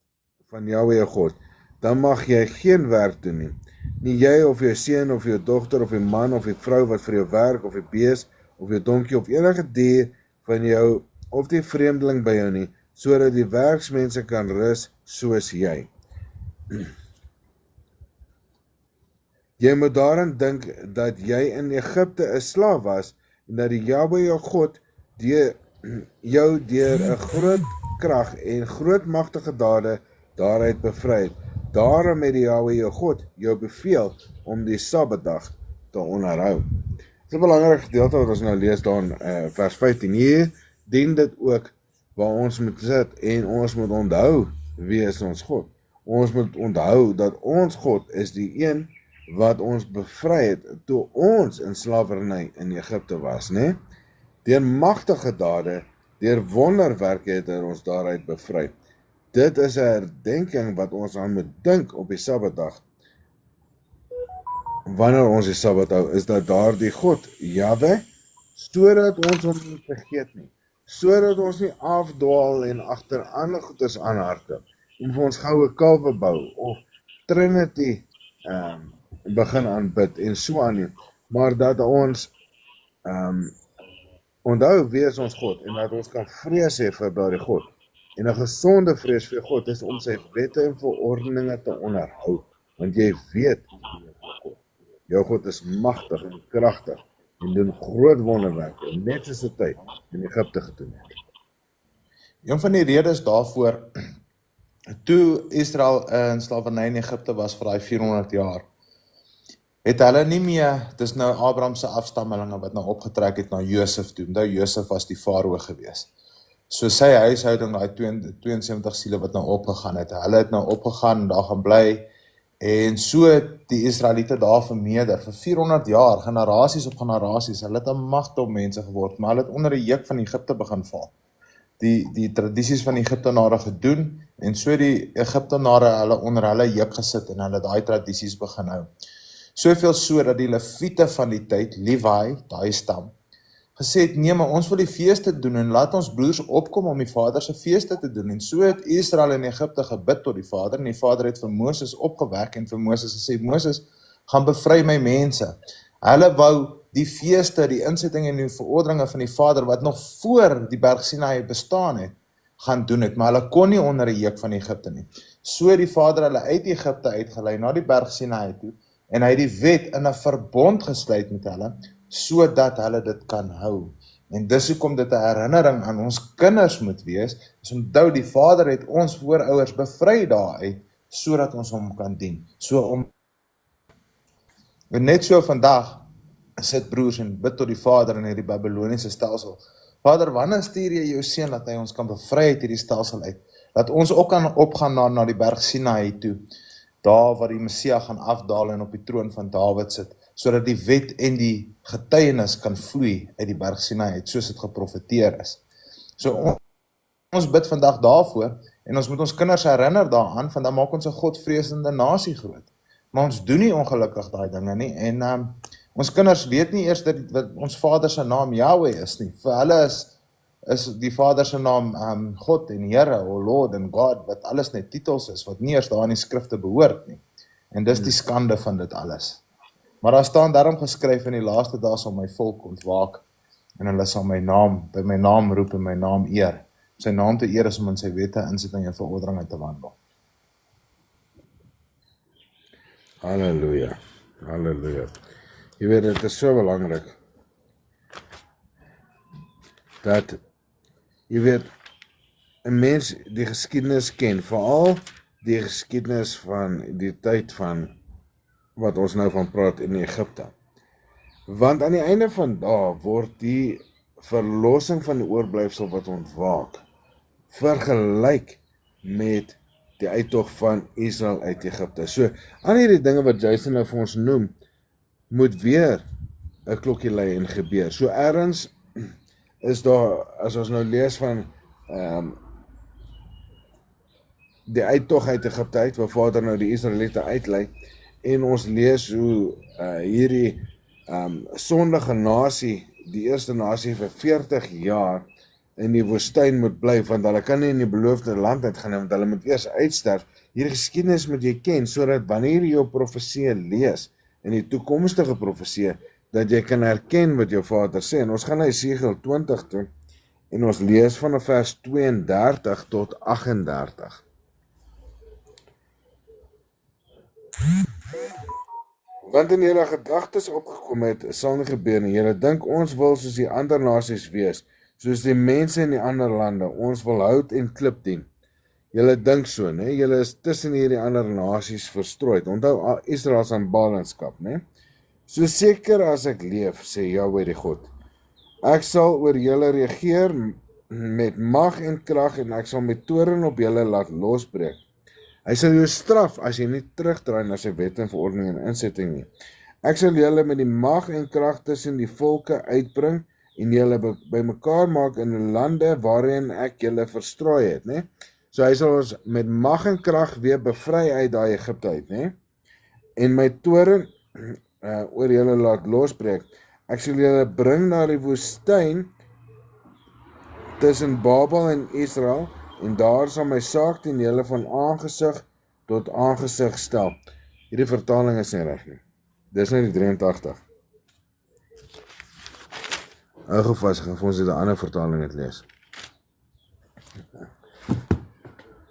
van Jahwe jou God. Dan mag jy geen werk doen nie. Nie jy of jou seun of jou dogter of die man of die vrou wat vir jou werk of die bees of jou donkie of enige dier van jou of die vreemdeling by jou nie, sodat die werksmense kan rus soos jy. Jy moet daaraan dink dat jy in Egipte 'n slaaf was en dat die Jahwe jou God jou deur 'n groot krag en groot magtige dade daaruit bevry het. Daarom het die Jahwe jou God jou beveel om die Sabbatdag te onderhou. Dit is 'n belangrike gedeelte wat ons nou lees daar in vers 15. Hier dien dit ook waar ons moet sit en ons moet onthou wie is ons God. Ons moet onthou dat ons God is die een wat ons bevry het toe ons in slawerny in Egipte was, né? Deur magtige dade, deur wonderwerke het hy ons daaruit bevry. Dit is 'n herdenking wat ons aan moet dink op die Sabbatdag. Wanneer ons die Sabbat hou, is dat daardie God, Jahwe, sodat ons hom nie vergeet nie, sodat ons nie afdwaal en agter ander goeders aanhardloop, en vir ons goue kalwe bou, of Trinity begin aanbid, en so aan nie, maar dat ons onthou wie is ons God, en dat ons kan vrees hê vir daardie God. En 'n gesonde vrees vir God is om sy wette en verordeninge te onderhou, want jy weet God. Jou God is magtig en kragtig en doen groot wonderwerke, net soos dit hy in Egipte gedoen het. Een van die redes daarvoor, toe Israel in slawerny in Egipte was vir daai 400 jaar, het hulle nie meer, dis nou Abraham se afstammelinge wat nou opgetrek het na Josef toe. Onthou Josef was die farao gewees. So sy huishouding, daai 72 siele wat nou opgegaan het, hulle het nou opgegaan en daar gaan bly, en so het die Israeliete daar vermeerder, vir 400 jaar, generasies op generasies, hulle het 'n magte mense geword, maar hulle het onder die juk van Egipte begin val. Die tradisies van Egiptenare gedoen, en so die Egiptenare hulle onder hulle juk gesit, en hulle daai tradisies begin hou. Soveel so dat die Lewiete van die tyd, Levi, daai stam, gesê het, nee, maar ons wil die feeste doen, en laat ons broers opkom om die Vader se feeste te doen, en so het Israel in Egipte gebid tot die Vader, en die Vader het vir Moses opgewek, en vir Moses gesê, Moses, gaan bevry my mense. Hulle wou die feeste, die insetting en die verordeninge van die Vader, wat nog voor die berg Sinaï bestaan het, gaan doen het, maar hulle kon nie onder die juk van Egipte nie. So die Vader hulle uit Egipte uitgelei, na die berg Sinaï toe, en hy het die wet in 'n verbond gesluit met hulle, sodat hulle dit kan hou. En dis hoekom dit 'n herinnering aan ons kinders moet wees, is onthou die Vader het ons voorouers bevry daaruit, sodat ons hom kan dien. En net so vandag, sit broers en bid tot die Vader in hierdie Babyloniese stelsel. Vader, wanneer stuur jy jou seun dat hy ons kan bevry uit hierdie stelsel uit? Dat ons ook kan opgaan na die berg Sinaï toe, daar waar die Messia gaan afdaal en op die troon van Dawid sit, sodat die wet en die getuienis kan vloei uit die berg Sinaï uit, soos dit geprofeteer is. So ons bid vandag daarvoor, en ons moet ons kinders herinner daaraan, want dan maak ons 'n godvreesende nasie groot. Maar ons doen nie ongelukkig daai dinge nie, en ons kinders weet nie eers dat ons Vader se naam Yahweh is nie. Vir hulle is die Vader se naam God en Here, o Lord en God, wat alles net titels is, wat nie eers daar in die skrifte behoort nie. En dis die skande van dit alles. Maar daar staan daarom geskryf, in die laaste dae sal my volk ontwaak, en hulle sal by my naam roep en my naam eer. Sy naam te eer is om in sy wette, insetting en verordeninge te wandel. Halleluja, halleluja. Jy weet, dit is so belangrik, dat, jy weet, 'n mens die geskiedenis ken, veral die geskiedenis van die tyd van, wat ons nou van praat in Egipte. Want aan die einde van dae word die verlossing van die oorblyfsel wat ontwaak, vergelyk met die uittog van Israel uit Egipte. So, aan hierdie dinge wat Jason nou vir ons noem, moet weer 'n klokkie lui en gebeur. So ergens is daar, as ons nou lees van die uittog uit Egipte uit, waar Vader nou die Israeliete uitlei, en ons lees hoe hierdie sondige nasie, die eerste nasie vir 40 jaar in die woestyn moet bly, want hulle kan nie in die beloofde land uitgaan, want hulle moet eers uitsterf. Hierdie geskiedenis moet jy ken, sodat wanneer jy jou profeseë lees, en die toekomstige profeseë, dat jy kan herken wat jou Vader sê. En ons gaan na Esegiel 20 toe, en ons lees vanaf vers 32 tot 38. Want in julle gedagtes opgekom het, sal nie gebeur nie. Julle dink ons wil soos die ander nasies wees, soos die mense in die ander lande, ons wil hout en klip dien. Julle dink so, né? Julle is tussen hierdie ander nasies verstrooid. Onthou Israel se ballingskap, né? So seker as ek leef, sê Jahweh die God, ek sal oor julle regeer met mag en krag, en ek sal met toorn op julle laat losbreek. Hy sal jou straf as jy nie terugdraai na sy wet en verordening en insetting nie. Ek sal julle met die mag en krag tussen die volke uitbring, en julle bymekaar maak in die lande waarin ek julle verstrooi het, né? So hy sal ons met mag en krag weer bevry uit daai Egipte uit, né? En my toorn oor julle laat losbreek. Ek sal julle bring na die woestyn tussen Babel en Israel, en daar sal my saak teen julle van aangesig tot aangesig stel. Hierdie vertaling is nie reg nie. Dis nou die 83. Hou gevas, gaan vir ons dit 'n ander vertaling het lees.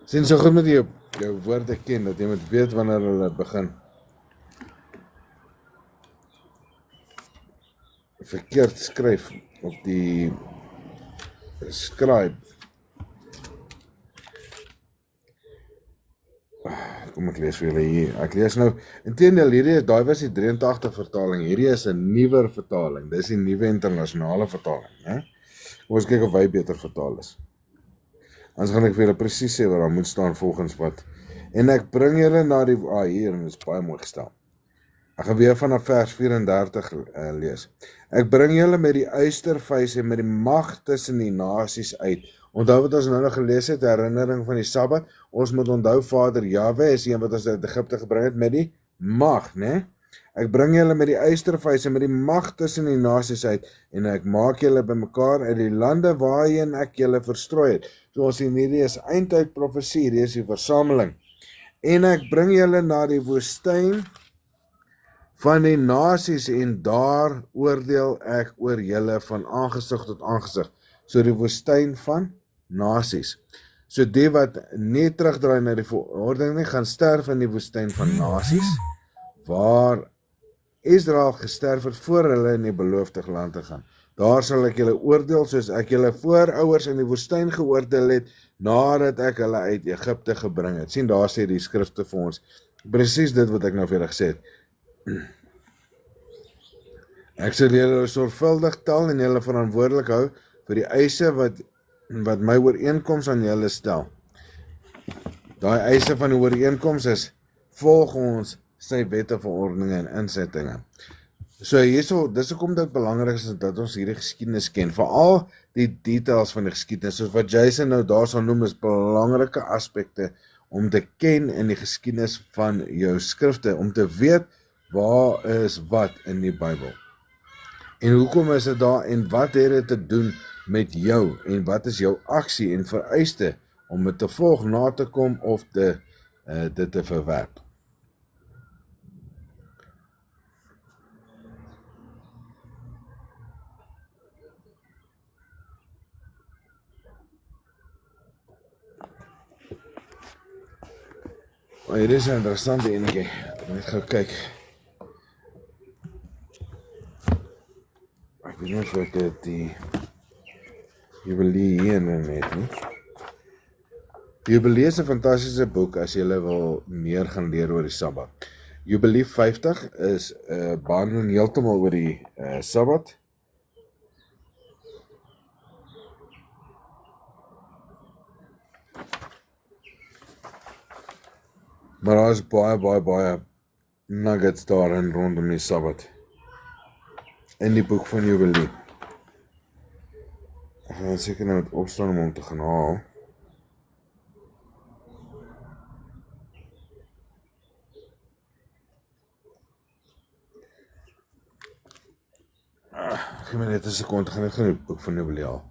Sien, so goed met jou woorde ken, dat jy moet weet wanneer hulle begin verkeerd skryf op die scribe. Kom ek lees vir julle hier. Ek lees nou, inteendeel, daai was die 83 vertaling, hierdie is 'n nuwer vertaling, dis die nuwe internasionale vertaling, né? Ons kyk of hy beter vertaal is. Anders gaan ek vir julle presies sê wat daar moet staan volgens wat. En ek bring julle na die, hier, en dit is baie mooi gestel. Ek gaan weer vanaf vers 34 lees. Ek bring julle met die uistervuis en met die mag tussen die nasies uit. Onthou wat ons nou nog gelees het, herinnering van die Sabbat. Ons moet onthou, Vader Jahwe is die een wat ons uit Egipte gebring het met die mag, né? Ek bring julle met die uistervuis en met die mag tussen die nasies uit, en ek maak julle bymekaar uit die lande waarheen ek julle verstrooi het. So ons sien hierdie is eindtyd profesie, hierdie is die versameling. En ek bring julle na die woestyn van die nasies, en daar oordeel ek oor julle van aangesig tot aangesig. So die woestyn van nasies. So die wat nie terugdraai na die verordening nie, gaan sterf in die woestyn van nasies, waar Israel gesterf het voor hulle in die beloofde land te gaan. Daar sal ek julle oordeel soos ek julle voorouers in die woestyn geoordeel het, nadat ek hulle uit Egipte gebring het. Sien, daar sê die skrifte vir ons, presies dit wat ek nou vir julle gesê het. Ek sal julle sorgvuldig tel en julle verantwoordelik hou vir die eise wat my ooreenkoms aan julle stel. Daai eise van die ooreenkoms is, volg ons sy wette, verordeninge en insettinge. So hierso, dis hoekom dit belangrik is dat ons hierdie geskiedenis ken, veral die details van die geskiedenis, soos wat Jason nou daar sal noem, is belangrike aspekte om te ken in die geskiedenis van jou skrifte, om te weet waar is wat in die Bybel. En hoekom is dit daar en wat het dit te doen met jou en wat is jou aksie en vereiste om dit te volg, na te kom of dit te verwerp. Hier is 'n interessante enetjie. Ek net gou kyk. Ek weet nie of ek die Jubilee hierin het nie. Jubilee is 'n fantastiese boek as jy wil meer gaan leer oor die Sabbat. Jubilee 50 is behandel heeltemal oor die Sabbat. Maar daar is baie nuggets daarin rondom die Sabbat. In die boek van Jubilee. Ek gaan seker nou met opstaan om hom te gaan haal. Gee my net 'n sekonde, gaan net die boek van Jubilee haal.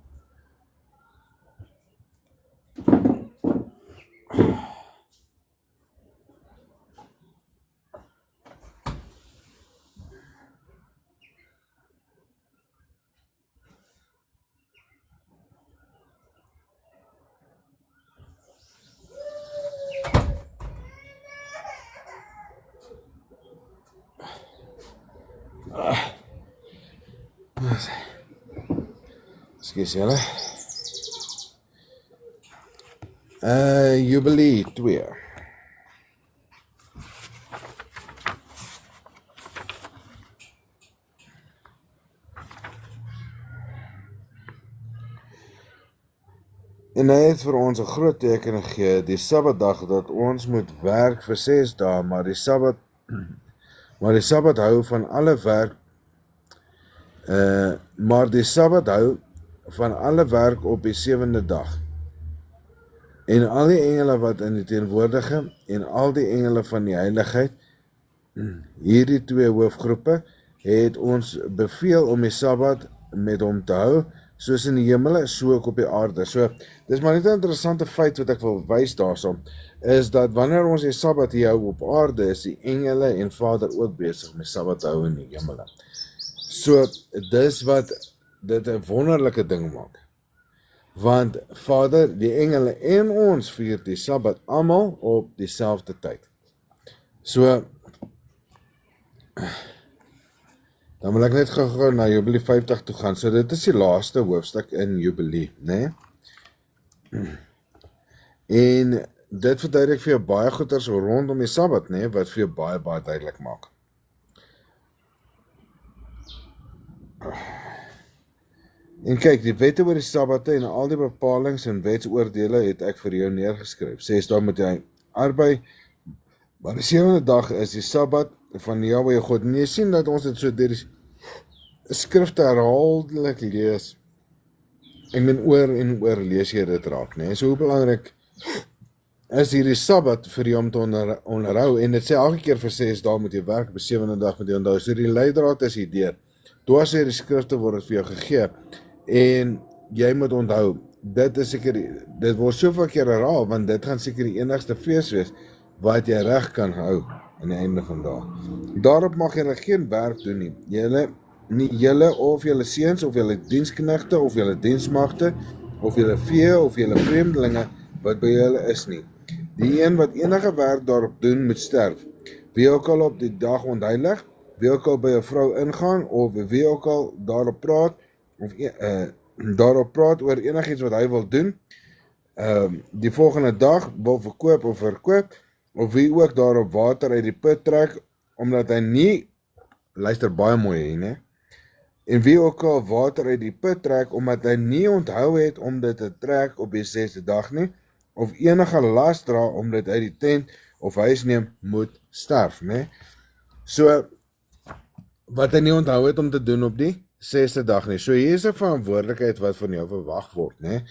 Ekskuus julle. Jubilee 2. En hy het vir ons 'n groot teken gegee, die Sabbatdag, dat ons moet werk vir 6 dae, maar die Sabbat hou van alle werk, maar die Sabbat hou van alle werk op die 7de dag. En al die engele wat in die teenwoordige en al die engele van die heiligheid, hierdie 2 hoofgroepe, het ons beveel om die Sabbat met hom te hou, soos in die hemele, so ook op die aarde. So, dis maar net 'n interessante feit wat ek wil wys daarso, is dat wanneer ons die Sabbat hier hou op aarde, is die engele en Vader ook besig met Sabbat te hou in die hemele. So, dis wat dit 'n wonderlike ding maak. Want Vader, die engele en ons vier die Sabbat almal op dieselfde tyd. So, dan wil ek net gou na Jubilee 50 toe gaan. So dit is die laaste hoofstuk in Jubilee, né? En dit verduidelik vir jou baie goeders rondom die Sabbat, né, wat vir jou baie duidelik maak. En kyk, die wette oor die Sabbatte en al die bepalings en wetsoordele het ek vir jou neergeskryf. 6 dae moet jy arbei, maar die 7de dag is die Sabbat van Jahwe jou God. En jy sien dat ons dit so deur die skrifte herhaaldelik lees. Ek meen oor en oor lees jy dit raak, né? So hoe belangrik is hierdie Sabbat vir jou om te onderhou, en dit sê elke keer vir 6 dae moet jy werk, op die 7de dag moet jy onthou. So die leidraad is hier deur. Dwars deur die skrifte word dit vir jou gegee, en jy moet onthou, dit word soveel keer herhaal, want dit gaan seker die enigste fees wees, wat jy reg kan hou, aan die einde van daag. Daarop mag jy geen werk doen nie. Julle of julle seuns, of julle diensknegte, of julle diensmagte, of julle vee, of julle vreemdelinge, wat by julle is nie. Die een wat enige werk daarop doen, moet sterf. Wie ook al op die dag ontheilig, wie ook al by 'n vrou ingaan of wie ook al daarop praat of daarop praat oor enigiets wat hy wil doen, die volgende dag wil verkoop of verkoop, of wie ook daarop water uit die put trek, omdat hy nie, luister baie mooi hier, né? En wie ook al water uit die put trek, omdat hy nie onthou het om dit te trek op die 6de dag nie, of enige las dra om dit uit die tent of huis neem, moet sterf, né? So, wat hy nie onthou het om te doen op die 6de dag nie. So hier is 'n verantwoordelikheid wat van jou verwag word, né?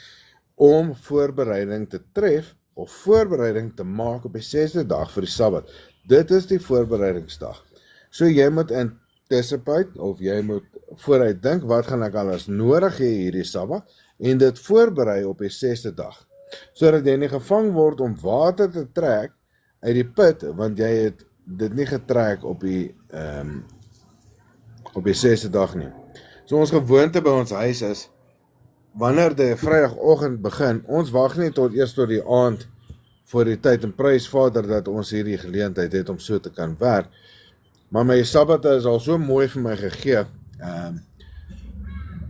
Om voorbereiding te tref, of voorbereiding te maak op die 6de dag vir die Sabbat. Dit is die voorbereidingsdag. So jy moet anticipate, of jy moet vooruit dink, wat gaan ek alles nodig hê hierdie Sabbat, en dit voorberei op die 6de dag. Sodat jy nie gevang word om water te trek uit die put, want jy het dit nie getrek op die 6de dag nie. So ons gewoonte by ons huis is, wanneer die Vrydagoggend begin, ons wag nie eers tot die aand voor die tyd, en prys Vader dat ons hierdie geleentheid het om so te kan werk. Maar my Sabbatte is al so mooi vir my gegee,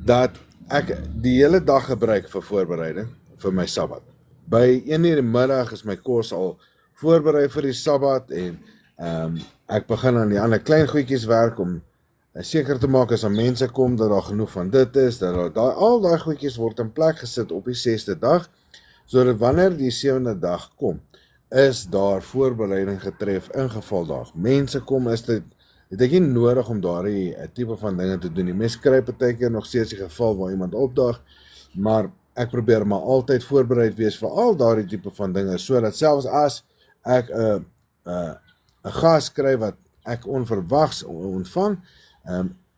dat ek die hele dag gebruik vir voorbereiding vir my Sabbat. By 1 uur die middag is my kos al voorberei vir die Sabbat, en ek begin aan die ander klein goedjies werk om seker te maak as mense kom dat daar genoeg van dit is, dat al daai goedjies word in plek gesit op die 6de dag, sodat wanneer die 7de dag kom, is daar voorbereiding getref, ingeval daar mense kom, is dit, het ek nie nodig om daardie tipe van dinge te doen. Die mens kry partykeer nog steeds die geval waar iemand opdag, maar ek probeer maar altyd voorbereid wees vir al daardie tipe van dinge, sodat selfs as ek 'n gas kry wat ek onverwags ontvang,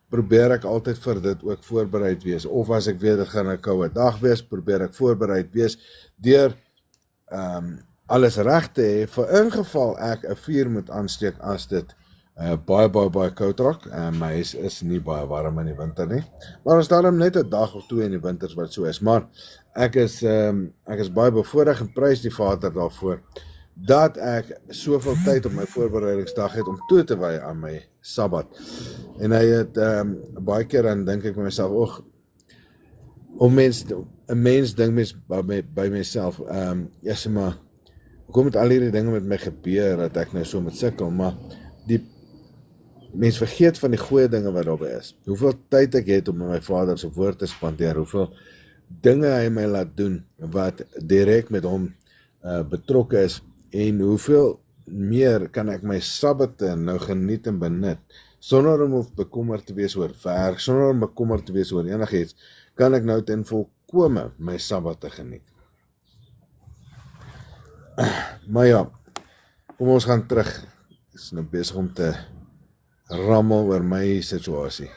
probeer ek altyd vir dit ook voorbereid wees, of as ek weet dit gaan 'n koue dag wees, probeer ek voorbereid wees, deur alles reg te hê, vir ingeval ek 'n vuur moet aansteek as dit baie koud raak. My huis is nie baie warm in die winter nie, maar ons daarom net 'n dag of 2 in die winters wat so is, maar ek is baie bevoorreg en prys die Vader daarvoor, dat ek soveel tyd op my voorbereidingsdag het om toe te wy aan my Sabbat. En hy het baie keer dan dink ek by myself, een mens dink mens by myself, yes, maar hoekom het al hierdie dinge met my gebeur, dat ek nou so moet sukkel, maar die mens vergeet van die goeie dinge wat daarby is. Hoeveel tyd ek het om met my Vader se woord te spandeer, hoeveel dinge hy my laat doen, wat direk met hom betrokke is, en hoeveel meer kan ek my Sabbatte nou geniet en benut, sonder om bekommerd te wees oor werk, sonder om bekommerd te wees oor enigiets, kan ek nou ten volkome my Sabbatte geniet. Maar ja, kom ons gaan terug. Ek is nou besig om te rammel oor my situasie.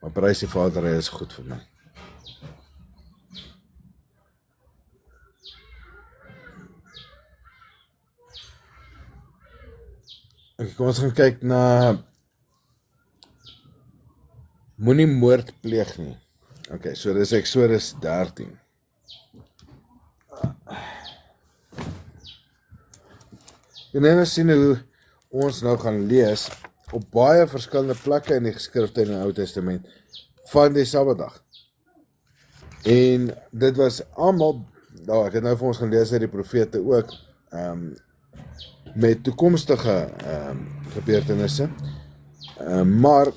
Maar prys die Vader, hy is goed vir my. Okay, kom ons gaan kyk na moenie moord pleeg nie. Okay, so dis Exodus 13. En dan sien hoe ons nou gaan lees op baie verskillende plekke in die geskrifte in die Ou Testament van die Sabbatdag. En dit was almal, ek het nou vir ons gaan lees uit die profete ook, met toekomstige gebeurtenisse, maar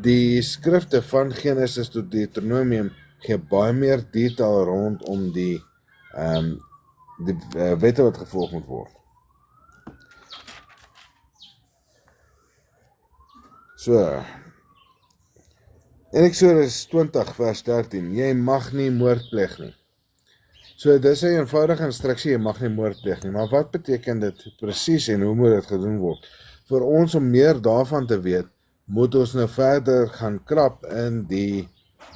die skrifte van Genesis tot Deuteronomium gee baie meer detail rondom die wette wat gevolg moet word. So, in Exodus 20 vers 13, jy mag nie moord pleeg nie. So, dis 'n eenvoudige instruksie, jy mag nie moord pleeg nie, maar wat beteken dit presies en hoe moet dit gedoen word? Vir ons om meer daarvan te weet, moet ons nou verder gaan krap in die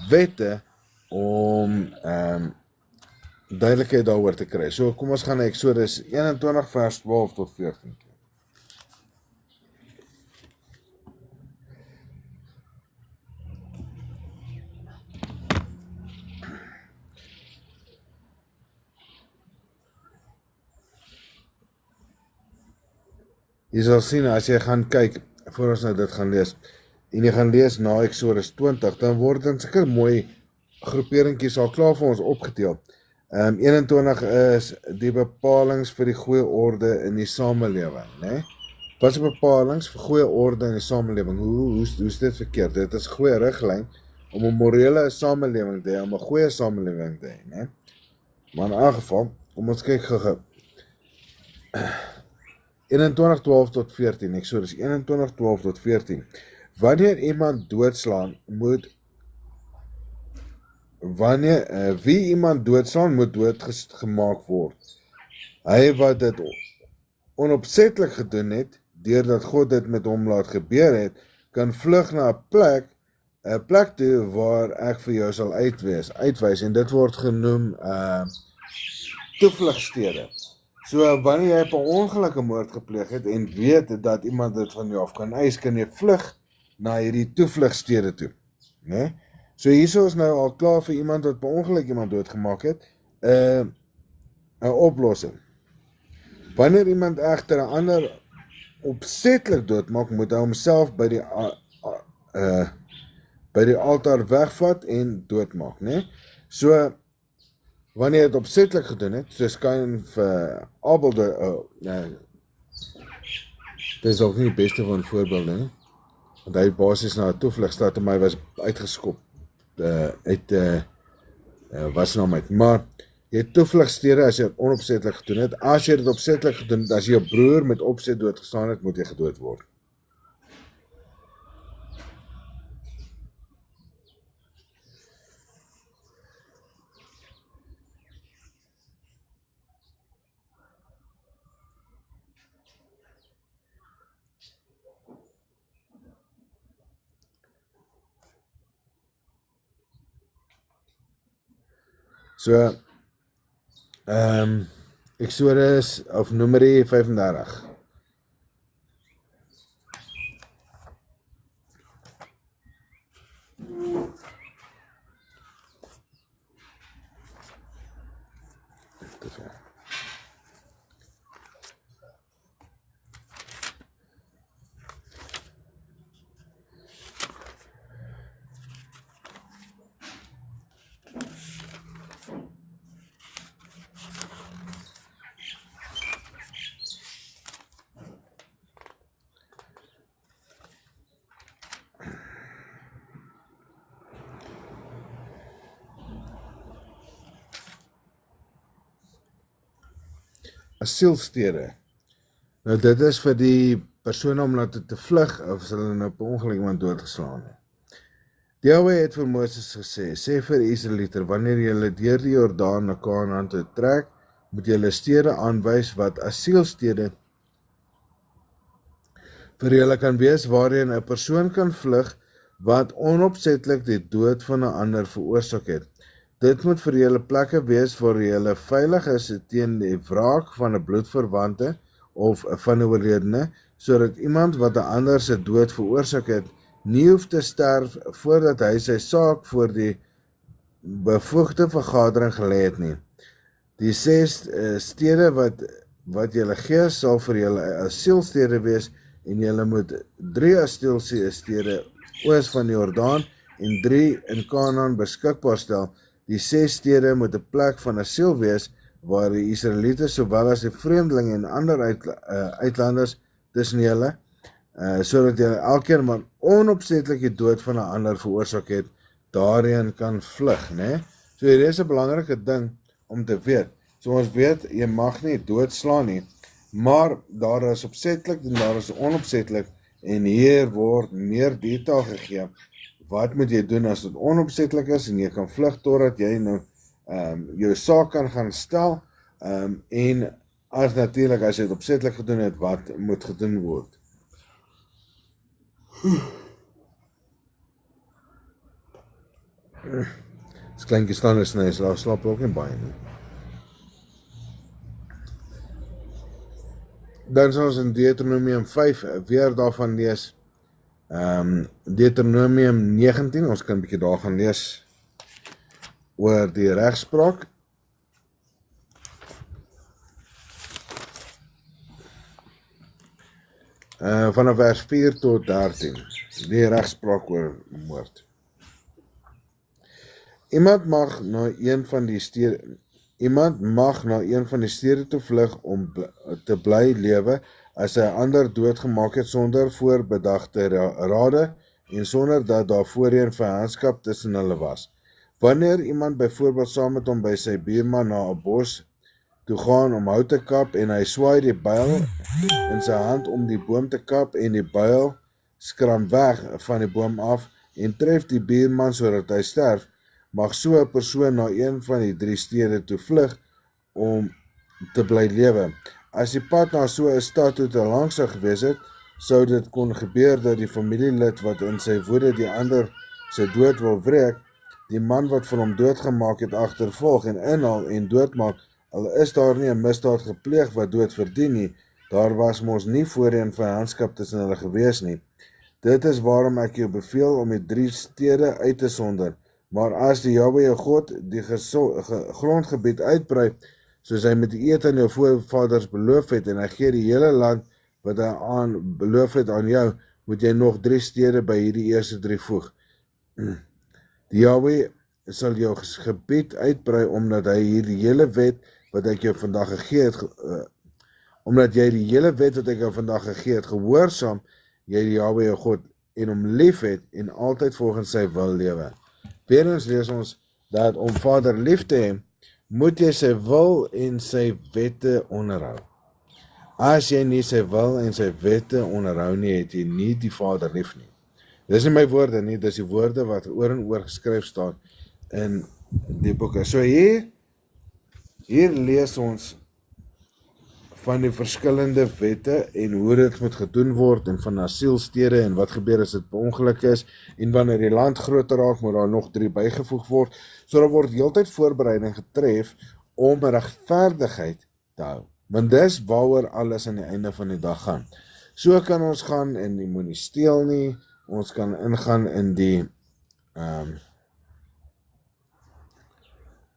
wette om duidelikheid daaroor te kry. So kom ons gaan na Exodus 21 vers 12 tot 14. Jy sal sien as jy gaan kyk, voor ons nou dit gaan lees, en jy gaan lees na Eksodus 20, dan word dan seker mooi groeperingkies al klaar vir ons opgeteel. 21 is die bepalings vir die goeie orde in die samelewing, né? Wat is die bepalings vir goeie orde in die samelewing? Hoe is dit verkeerd? Dit is goeie riglyn om 'n morele samelewing te hê, om 'n goeie samelewing te hê, né? Maar in 'n geval, kom ons kyk gou-gou. 21:12 tot 14, Eksodus 21:12 tot 14. Wanneer iemand doodslaan, wie iemand doodslaan, moet doodgemaak word. Hy wat dit onopsetlik gedoen het, deurdat God dit met hom laat gebeur het, kan vlug na 'n plek toe waar ek vir jou sal uitwys, en dit word genoem toevlugstede. So wanneer jy op 'n ongeluk 'n moord gepleeg het en weet dat iemand dit van jou af kan eis, kan jy vlug na hierdie toevlugstede toe, né? So hierso is nou al klaar vir iemand wat per ongeluk iemand doodgemaak het, 'n oplossing. Wanneer iemand egter 'n ander opsetlik doodmaak, moet hy homself by die altaar wegvat en doodmaak, né? So wanneer jy dit opsetlik gedoen het, soos Kain vir Abel dis ook nie die beste van voorbeelde nie, want hy basies na 'n toevlugstad en hy was uitgeskop was nou met, maar jy het toevlugstede as jy dit onopsetlik gedoen het. As jy dit opsetlik gedoen het, as jy jou broer met opset doodgestaan het, moet jy gedood word. So, Eksodus of Numeri 35. Asielstede. Nou dit is vir die persone om laat te vlug of as hulle nou per ongeluk iemand doodgeslaan het. Die Jahwe het vir Moses gesê, sê vir die Israeliete, wanneer julle deur die Jordaan na Kanaan toe trek, moet julle stede aanwys wat asielstede vir julle kan wees, waarin 'n persoon kan vlug wat onopsetlik die dood van 'n ander veroorsaak het. Dit moet vir julle plekke wees waar julle veilig is teen die wraak van 'n bloedverwante of van 'n oorledene, sodat iemand wat 'n ander se dood veroorsaak het, nie hoef te sterf voordat hy sy saak voor die bevoegde vergadering gelê het nie. Die 6 stede wat julle gee, sal vir julle asielstede wees, en julle moet 3 asielstede oos van die Jordaan en 3 in Kanaan beskikbaar stel. Die 6 stede moet 'n plek van asiel wees, waar die Israeliete sowel as die vreemdelinge en ander uitlanders tussen julle, sodat julle elkeen maar onopsetlik die dood van 'n ander veroorsaak het, daarheen kan vlug, né? So hier is 'n belangrike ding om te weet. So ons weet, jy mag nie doodslaan nie, maar daar is opsetlik en daar is onopsetlik, en hier word meer detail gegee. Wat moet jy doen as dit onopsetlik is en jy kan vlug totdat jy nou jou saak kan gaan stel, en as natuurlik as jy dit opsetlik gedoen het, wat moet gedoen word. Dis kleintjie staan is nie, so slaap ook nie baie nie. Dan sal ons in Deuteronomium 5 weer daarvan lees. Deuteronomium 19, ons kan 'n bietjie daar gaan lees oor die regspraak. vanaf vers 4 tot 13, die regspraak oor moord. Iemand mag na een van die stede toe vlug om te bly lewe as hy 'n ander doodgemaak het sonder voorbedagte rade en sonder dat daar voorheen vyandskap tussen hulle was. Wanneer iemand byvoorbeeld saam met hom by sy buurman na 'n bos toe gaan om hout te kap en hy swaai die byl in sy hand om die boom te kap en die byl skram weg van die boom af en tref die buurman sodat hy sterf, mag so 'n persoon na een van die 3 stede toe vlug om te bly lewe. As die pad na so 'n stad toe te lank sou gewees het, sou dit kon gebeur dat die familielid wat in sy woede die ander sy dood wil wreek, die man wat van hom doodgemaak het agtervolg en inhaal en doodmaak, al is daar nie 'n misdaad gepleeg wat dood verdien nie, daar was mos nie voorheen vyandskap tussen hulle gewees nie. Dit is waarom ek jou beveel om die 3 stede uit te sonder. Maar as die Jahwe jou God die grondgebied uitbrei, soos hy met die eed aan jou voorvaders beloof het, en hy gee die hele land wat hy beloof het aan jou, moet jy nog 3 stede by hierdie eerste 3 voeg. Die Jahwe sal jou gebied uitbrei, omdat hy hierdie hele wet wat ek jou vandag gegee het, omdat jy die hele wet wat ek jou vandag gegee het, gehoorsaam, jy die Jahwe jou God, en hom lief het, en altyd volgens sy wil lewe. Weerens lees ons dat om Vader lief te hê, moet jy sy wil en sy wette onderhou. As jy nie sy wil en sy wette onderhou nie, het jy nie die Vader lief nie. Dis nie my woorde nie, dis die woorde wat oor en oor geskryf staan in die boeke. So hier lees ons van die verskillende wette en hoe dit moet gedoen word en van asielstede en wat gebeur as dit per ongeluk is en wanneer die land groter raak moet daar nog 3 bygevoeg word. So daar word heeltyd voorbereiding getref om regverdigheid te hou. Want dis waaroor alles aan die einde van die dag gaan. So kan ons gaan en die moenie steel nie, ons kan ingaan in die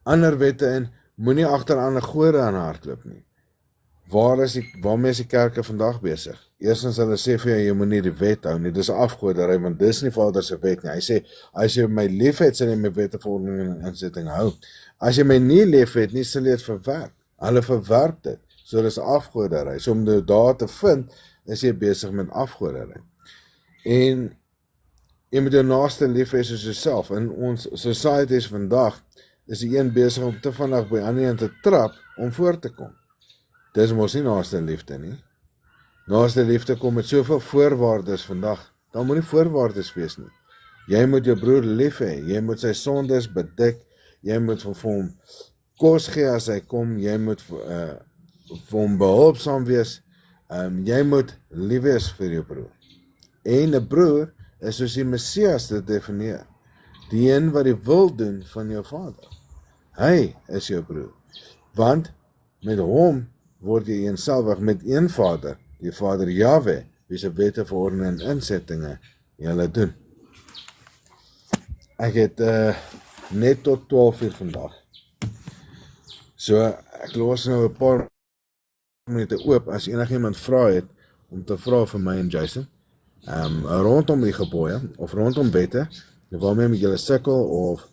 ander wette en moenie agter ander gode aan hardloop nie. Waarmee is die kerke vandag besig? Eerstens hulle sê vir jou, jy moet nie die wet hou nie, dis 'n afgoderry, want dis nie Vader se wet nie. Hy sê, as jy my lief het, sal jy my wette, verordeninge en insetting hou. As jy my nie lief het nie, sal jy dit verwerp. Hulle verwerp dit. So dis afgoderry. So om dit daar te vind, is jy besig met afgoderry. En jy moet jou naaste lief hê soos jouself. In ons societies vandag is die een besig om te vinnig by ander een te trap om voor te kom. Dis mos nie naaste liefde nie. Naaste liefde kom met soveel voorwaardes vandag. Daar moet nie voorwaardes wees nie. Jy moet jou broer lief hê, jy moet sy sondes bedik, jy moet vir hom kos gee as hy kom, jy moet vir hom behulpsaam wees, jy moet lief wees vir jou broer. En 'n broer is soos die Messias dit definieer, die een wat die wil doen van jou Vader. Hy is jou broer, want met hom word jy eenselwig met een Vader, die Vader Jahwe, wie se wette, verordeninge en insettinge julle doen. Ek het net tot 12:00 vandag. So ek los nou 'n paar minute oop as enigiemand vra het om te vra vir my en Jason. Rondom die gebooie of rondom wette, waarmee moet julle sukkel of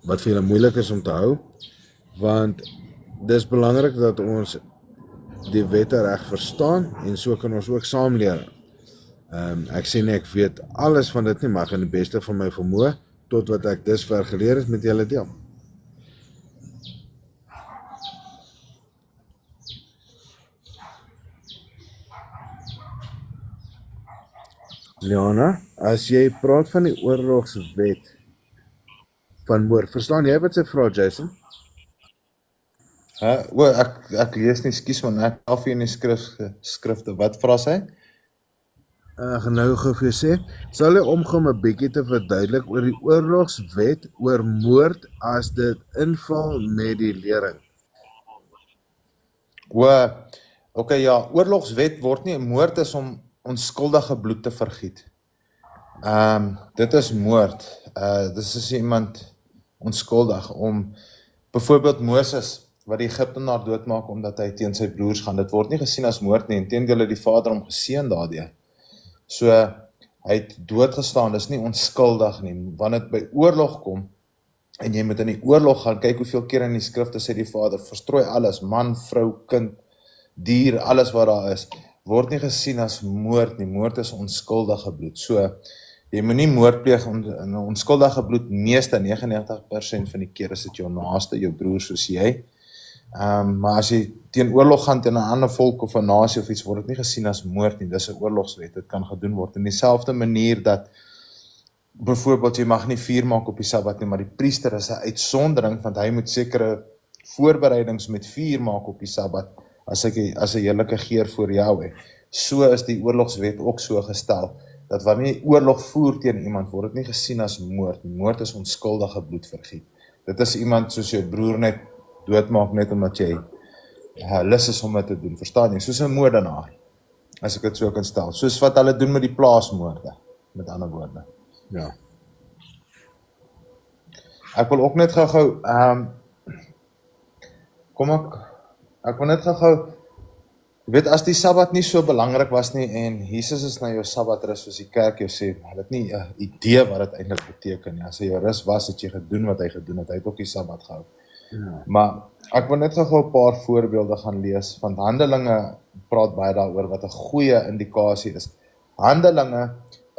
wat vir julle moeilik is om te hou, want dis belangrik dat ons die wette reg verstaan en so kan ons ook saam leer. Ek sê nie ek weet alles van dit nie, maar ek gaan die beste van my vermoë tot wat ek dusver geleer het met julle deel. Liana, as jy praat van die oorlogswet van moord, verstaan jy wat sy vra, Jason? Ek lees nie, skus man, ek af hier in die skrifte. Wat vra sy? Gaan nou gou vir jou sê, sal jy omgaan 'n bietjie te verduidelik oor die oorlogswet oor moord as dit inval met die lering? Okay, ja, oorlogswet word nie, moord is om onskuldige bloed te vergiet. Dit is moord. Dis is iemand onskuldig om, byvoorbeeld Moses wat die Egiptenaar doodmaak omdat hy teen sy broers gaan, dit word nie gesien as moord nie, inteendeel het die vader hom geseën daardeur. So, hy het doodgestaan, dis nie onskuldig nie, wanneer dit by oorlog kom, en jy moet in die oorlog gaan, kyk hoeveel keer in die skrifte sê die vader, verstrooi alles, man, vrou, kind, dier, alles wat daar is, word nie gesien as moord nie, moord is onskuldige bloed, so, jy moet nie moord pleeg, onskuldige bloed, meeste 99% van die keer is dit jou naaste, jou broer soos jy, maar as jy teen oorlog gaan teen 'n ander volk of 'n nasie of iets, word dit nie gesien as moord nie, dis 'n oorlogswet, dit kan gedoen word, in dieselfde manier dat, byvoorbeeld, jy mag nie vuur maak op die Sabbat nie, maar die priester is 'n uitsondering, want hy moet sekere voorbereidings met vuur maak op die Sabbat, as 'n heerlike geur voor Jahwe. So is die oorlogswet ook so gestel, dat wanneer jy oorlog voer teen iemand, word dit nie gesien as moord. Moord is onskuldige bloed vergiet. Dit is iemand soos jou broer net doodmaak, net omdat jy lus is om dit te doen, verstaan jy? Soos 'n moordenaar, as ek dit so kan stel. Soos wat hulle doen met die plaasmoorde, met ander woorde. Ja. Ek wil ook net gou-gou, ek wil net gou-gou, jy weet, as die Sabbat nie so belangrik was nie, en Jesus is na jou Sabbat rus, soos die kerk jou sê, hulle het nie 'n idee wat dit eintlik beteken nie. As hy jou rus was, het jy gedoen wat hy gedoen het, hy het ook die Sabbat gehou. Ja. Maar ek wil net gou 'n paar voorbeelde gaan lees, want Handelinge praat baie daaroor, wat 'n goeie indikasie is. Handelinge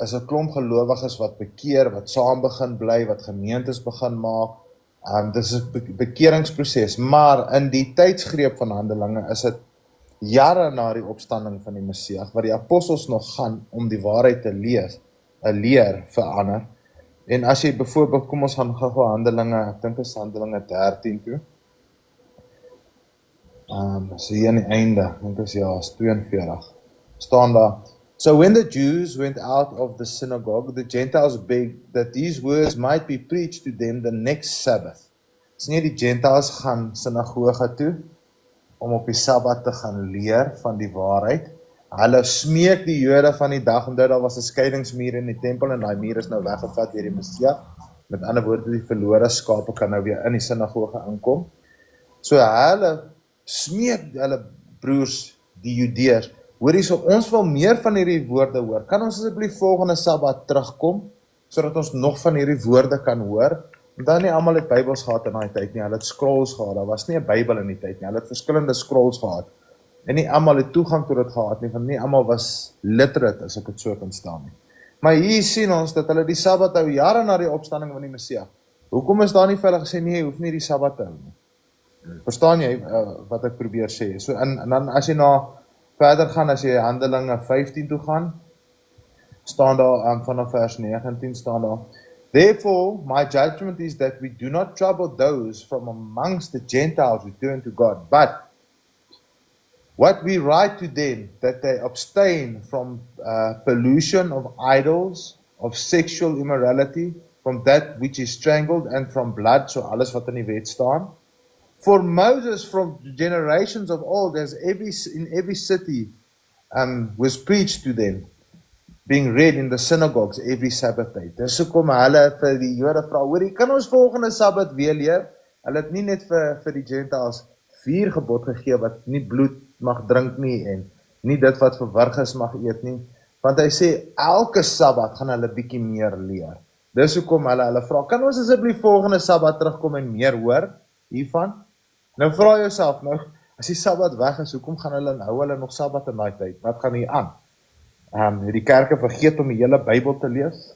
is 'n klomp gelowiges wat bekeer, wat saam begin bly, wat gemeentes begin maak. Dis 'n bekeringsproses, maar in die tydsgreep van Handelinge is dit jare na die opstanding van die Messias, waar die apostels nog gaan om die waarheid te leer verander. En as jy byvoorbeeld, kom ons gaan gou Handelinge, ek dink is Handelinge 13 toe. So hier aan die einde, ek dink is 42, staan daar, so when the Jews went out of the synagogue, the Gentiles begged that these words might be preached to them the next Sabbath. Dis nie die Gentiles gaan sinagoge toe, om op die Sabbat te gaan leer van die waarheid. Hulle smeek die Jode van die dag, omdat daar was 'n skeidingsmuur in die tempel, en daai muur is nou weggevat deur die Messias. Met ander woorde, die verlore skape kan nou weer in die sinagoge inkom. So hulle smeek hulle broers, die Judeërs, hoor hierso, ons wil meer van hierdie woorde hoor. Kan ons asseblief volgende Sabbat terugkom, sodat ons nog van hierdie woorde kan hoor? Want nie almal het Bybels gehad in daai tyd nie, hulle het scrolls gehad, daar was nie 'n Bybel in die tyd nie, hulle het verskillende scrolls gehad, en nie almal het toegang tot dit gehad nie, want nie almal was literate, as ek dit so kan staan nie. Maar hier sien ons dat hulle die Sabbat hou jare na die opstanding van die Messias. Hoekom is daar nie vir hulle gesê, nee, jy hoef nie die Sabbat te hou nie? Verstaan jy wat ek probeer sê? So, en dan as jy verder gaan, as jy Handelinge 15 toe gaan, staan daar, vanaf vers 19 staan daar, therefore, my judgment is that we do not trouble those from amongst the Gentiles who turn to God, but what we write to them, that they abstain from pollution of idols, of sexual immorality, from that which is strangled, and from blood, so alles wat in die wet staan. For Moses from generations of old, as in every city was preached to them, being read in the synagogues every Sabbath day. Dis hoekom hulle vir die Jode vra, hoorie, kan ons volgende Sabbat weer leer? Hulle het nie net vir die Gentiles 4 gebod gegee, wat nie bloed mag drink nie, en nie dit wat verwrig is mag eet nie, want hy sê, elke Sabbat gaan hulle bietjie meer leer. Dis hoekom hulle vra, kan ons asseblief volgende Sabbat terugkom en meer hoor hiervan? Nou vra jouself, nou, as die Sabbat weg is, hoekom gaan hou hulle nog Sabbat in daai tyd? Wat gaan hier aan? Die kerke vergeet om die hele Bybel te lees.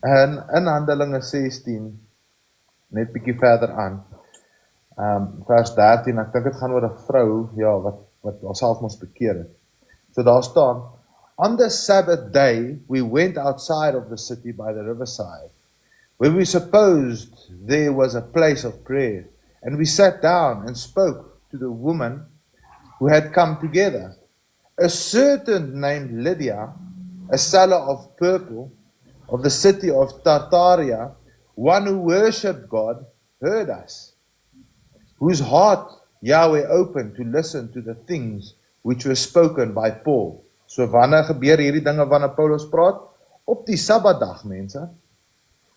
En in Handelinge 16, net bietjie verder aan, vers 13, ek dink dit gaan oor 'n vrou, wat haarself mos bekeer het. So daar staan, on the Sabbath day, we went outside of the city by the riverside, where we supposed there was a place of prayer, and we sat down and spoke to the woman who had come together. A certain named Lydia, a seller of purple, of the city of Tartaria, one who worshipped God, heard us, whose heart Yahweh opened to listen to the things which were spoken by Paul. So wanneer gebeur hierdie dinge wanneer Paulus praat? Op die Sabbatdag, mense.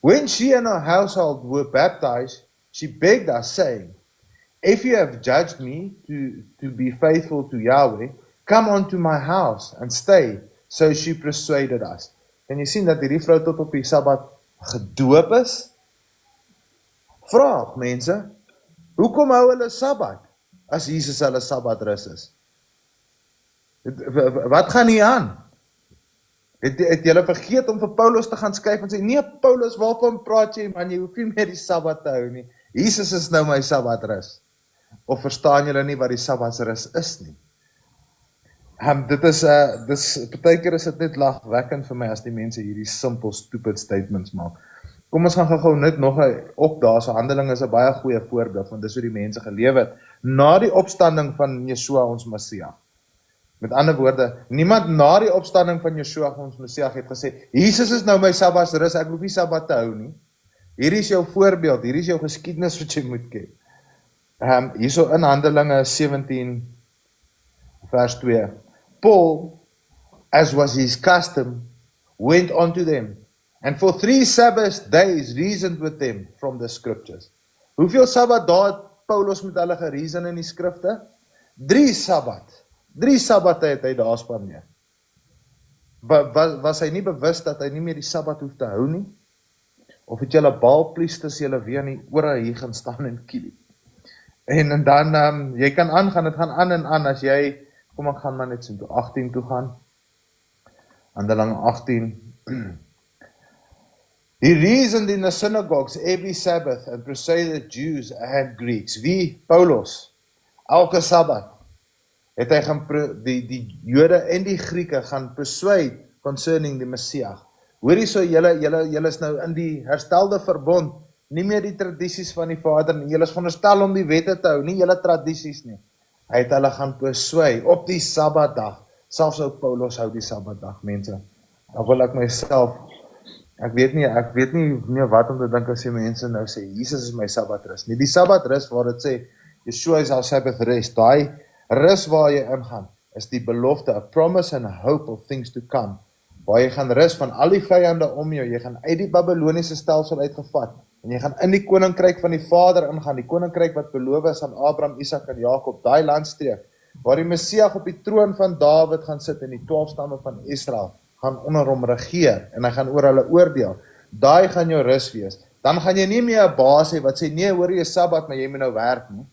When she and her household were baptized, she begged us, saying, if you have judged me to be faithful to Yahweh, come on to my house and stay. So she persuaded us. En jy sien dat hierdie vrou tot op die Sabbat gedoop is? Vraag mense, hoekom hou hulle Sabbat as Jesus hulle Sabbatrus is? Wat gaan hier aan? Het julle vergeet om vir Paulus te gaan skryf en sê, nee Paulus, waarvan praat jy man, jy hoef nie meer die Sabbat te hou nie. Jesus is nou my Sabbatrus. Of verstaan julle nie wat die Sabbatrus is nie? Partykeer is dit net lagwekkend vir my as die mense hierdie simple, stupid statements maak. Kom ons gaan gou net nog op daar, so Handelinge is 'n baie goeie voorbeeld, want dis hoe die mense geleef het, na die opstanding van Yeshua ons Messias. Met ander woorde, niemand na die opstanding van Yeshua ons Messias het gesê, Jesus is nou my Sabbatrus, ek hoef nie Sabbat te hou nie. Hier is jou voorbeeld, hier is jou geskiedenis wat jy moet ken. Hierso in Handelinge 17 vers 2. Paul, as was his custom, went on to them, and for 3 Sabbath days reasoned with them from the scriptures. Hoeveel Sabbat dae het Paulus met hulle gereason in die skrifte? 3 Sabbat. 3 Sabbatte het hy daar spandeer. Was hy nie bewus dat hy nie meer die Sabbat hoef te hou nie? Of het julle baalpriesters julle weer nie ore hier gaan staan en kielie? En dan, jy kan aangaan, het gaan aan en aan, as jy, kom ek gaan maar net so 18 toe gaan. Handelinge 18. He reasoned in the synagogues every Sabbath and persuaded Jews and Greeks. Wie? Paulus. Elke Sabbat het hy gaan die Jode en die Grieke gaan persuade concerning die Messias. Hoorie so, julle is nou in die herstelde verbond, nie meer die tradisies van die Vader nie, julle is veronderstel om die wette te hou, nie julle tradisies nie. Hy het hulle gaan persuade op die Sabbatdag, selfs ook Paulus hou die Sabbatdag, mense. Dan wil ek myself, ek weet nie meer wat om te dink as die mense nou sê, Jesus is my Sabbatrus nie. Die Sabbatrus waar dit sê, Yeshua is our Sabbath rest, daai rus waar jy ingaan, is die belofte, a promise and a hope of things to come, waar jy gaan rus van al die vyande om jou, jy gaan uit die Babyloniese stelsel uitgevat, en jy gaan in die koninkryk van die Vader ingaan, die koninkryk wat beloof is aan Abraham, Isak en Jakob, daai landstreek, waar die Messias op die troon van Dawid gaan sit, en die 12 stamme van Israel, gaan onder hom regeer, en hy gaan oor hulle oordeel, daai gaan jou rus wees, dan gaan jy nie meer 'n baas hê, wat sê, nee, hoor jy Sabbat, maar jy moet nou werk nie,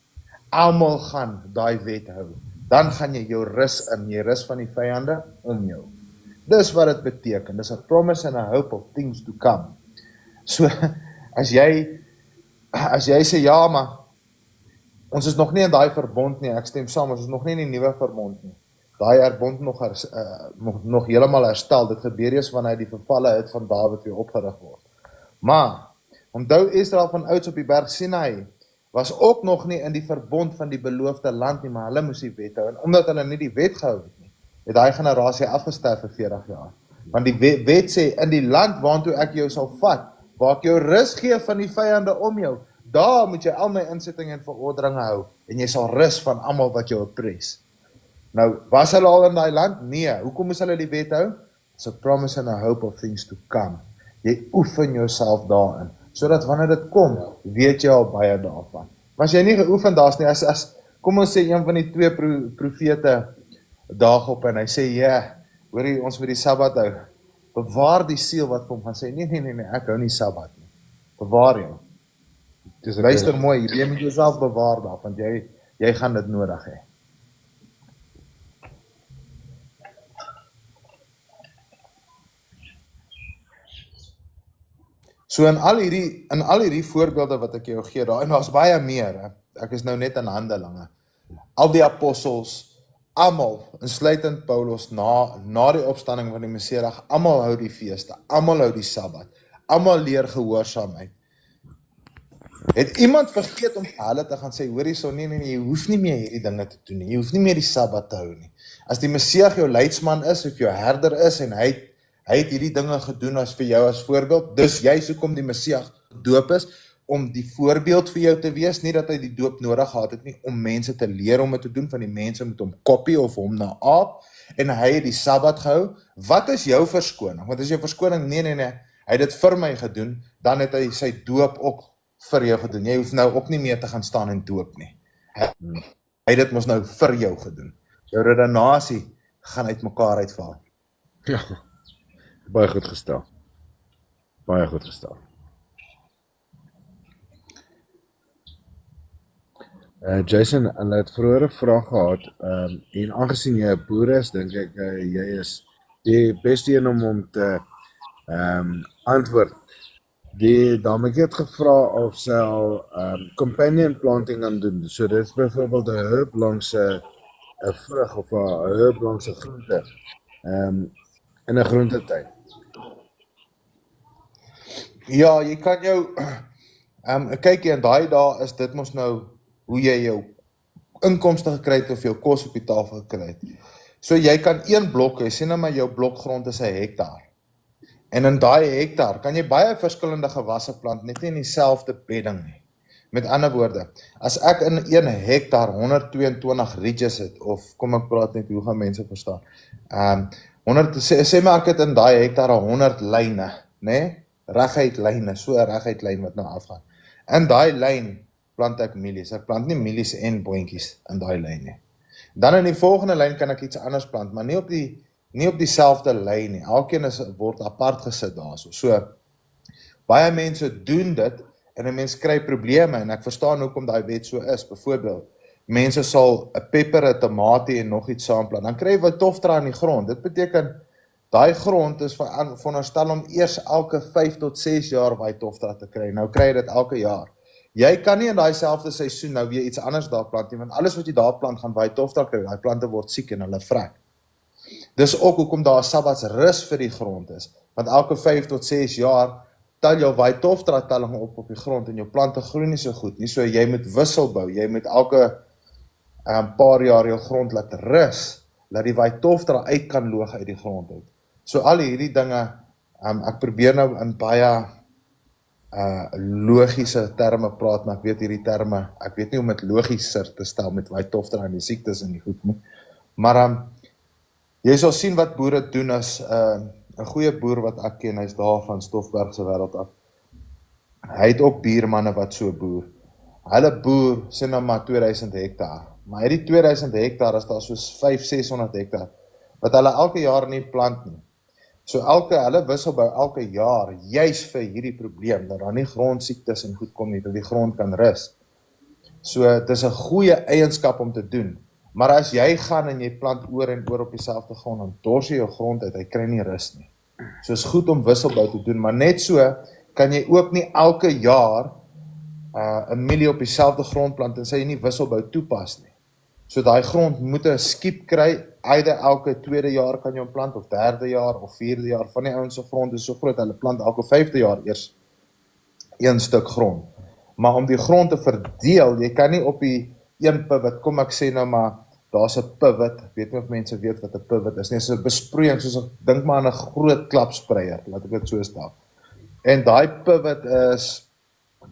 almal gaan daai wet hou, dan gaan jy jou rus in, jy rus van die vyande om jou. Dis wat dit beteken, dis a promise and a hope of things to come. So, as jy sê, ja, maar, ons is nog nie in daai verbond nie, ek stem saam, ons is nog nie in die nuwe verbond nie. Daai verbond nog helemaal herstel, dit gebeur eers wanneer die vervalle het van Dawid weer opgerig word. Maar, onthou Israel van ouds op die berg Sinai, was ook nog nie in die verbond van die beloofde land nie, maar hulle moes die wet hou, en omdat hulle nie die wet gehou het nie, het daai generasie afgesterf vir 40 jaar. Want die wet sê, in die land waartoe ek jou sal vat, waar ek jou rus gee van die vyande om jou, daar moet jy al my insettinge en verorderinge hou, en jy sal rus van almal wat jou oppres. Nou, was hulle al in daai land? Nee. Hoekom moes hulle die wet hou? It's a promise and a hope of things to come. Jy oefen jouself daarin, sodat wanneer dit kom, weet jy al baie daarvan. Maar as jy nie geoefen daar's nie, kom ons sê een van die 2 profete daag op en hy sê, ja, hoorie, ons moet die Sabbat hou. Bewaar die siel wat vir hom gaan sê, nee, ek hou nie Sabbat nie. Bewaar jou. Luister mooi, jy moet jouself bewaar daar, want jy gaan dit nodig hê. So in al hierdie voorbeelde wat ek jou gee daar, en daar's baie meer, ek is nou net in Handelinge, al die apostels, almal, insluitend Paulus, na die opstanding van die Messias, almal hou die feeste, almal hou die Sabbat, almal leer gehoorsaamheid. Het iemand vergeet om vir hulle te gaan sê, hoorie so, nee, jy hoef nie meer hierdie dinge te doen nie, jy hoef nie meer die Sabbat te hou nie. As die Messias jou leidsman is, of jou herder is, en hy het hierdie dinge gedoen as vir jou as voorbeeld, dus jy hoekom die Messias gedoop is, om die voorbeeld vir jou te wees, nie dat hy die doop nodig gehad het nie, om mense te leer om het te doen, van die mense moet hom kopie of hom na aap, en hy het die Sabbat gehou. Wat is jou verskoning? Wat is jou verskoning? Nee, hy het dit vir my gedoen, dan het hy sy doop ook vir jou gedoen. Jy hoef nou ook nie meer te gaan staan en doop nie. Hy het dit mos nou vir jou gedoen. Jou redenasie gaan uit mekaar uitval. Ja, baie goed gestel. Baie goed gestel. Jason, hulle het vroeër 'n vraag gehad, en aangesien jy 'n boer is, dink ek jy is die beste een om te antwoord. Die dame het gevra of sy al companion planting aan doen. So dit is byvoorbeeld 'n herb langs 'n vrug of 'n herb langs 'n groente in 'n groentetuin. Ja, jy kan jou kyk en daai dae is dit mos nou hoe jy jou inkomste gekry het of jou kos op die tafel gekry het. So jy kan een blok hê, sien nou maar jou blokgrond is 1 hektaar. En in daai hektaar kan jy baie verskillende gewasse plant, net nie in dieselfde bedding nie. Met ander woorde, as ek in 1 hektaar 122 ridges het, of kom ek praat net, hoe gaan mense verstaan? 100, sê maar ek het in daai hektaar 100 lyne, né? Reguit lyne, so 'n reguit lyn wat nou afgaan. In daai lyn plant ek mielies. Ek plant nie mielies en boontjies in daai lyn nie. Dan in die volgende lyn kan ek iets anders plant, maar nie op dieselfde lyn nie. Elkeen word apart gesit daarso. So baie mense doen dit en 'n mens kry probleme en ek verstaan hoekom daai wet so is. Byvoorbeeld, mense sal 'n pepper, 'n tamatie en nog iets saamplant. Dan kry jy wat toftra in die grond. Dit beteken daai grond is veronderstel om eers elke 5 tot 6 jaar baie toftra te kry. Nou kry jy dit elke jaar. Jy kan nie in daai selfde seisoen nou weer iets anders daar plant nie, want alles wat jy daar plant gaan baie toftra kry. Daai plante word siek en hulle vrek. Dis ook hoekom daar 'n sabbatsrus vir die grond is, want elke 5 tot 6 jaar tel jou Phytophthora telling op die grond en jou plante groei nie so goed nie, so jy moet wissel bou, jy moet elke paar jaar jou grond laat rus, dat die Phytophthora uit kan loog uit die grond uit. So al hierdie dinge, ek probeer nou in baie logiese terme praat, maar ek weet hierdie terme, ek weet nie om dit logischer te stel met Phytophthora en die siektes en die goed nie, maar jy sal sien wat boere doen as 'n goeie boer wat ek ken, hy's daar van Stoffberg se wêreld af. Hy het ook buurmanne wat so boer. Hulle boer sê nou maar 2000 hektaar. Maar hierdie 2000 hektaar is daar soos 500-600 hektaar wat hulle elke jaar nie plant nie. So hulle wisselbou elke jaar juis vir hierdie probleem dat daar nie grondsiektes en goed kom nie, dat die grond kan rus. So dit is 'n goeie eienskap om te doen. Maar as jy gaan en jy plant oor en oor op dieselfde grond, dan dors jy jou grond uit, hy kry nie rus nie. So is goed om wisselbou te doen, maar net so kan jy ook nie elke jaar 'n mielie op dieselfde grond plant en sê jy nie wisselbou toepas nie. So daai grond moet 'n skiep kry, either elke 2de jaar kan jy hom plant, of 3de jaar, of 4de jaar. Van die ouens se grond is so groot, hulle plant elke 5de jaar eers 1 stuk grond. Maar om die grond te verdeel, jy kan nie op die een pivot, kom ek sê nou maar, daar's 'n pivot, ek weet nie of mense weet wat 'n pivot is nie, so 'n besproeiing, soos ek dink maar aan 'n groot klapspreier, laat ek dit so stel. En daai pivot is,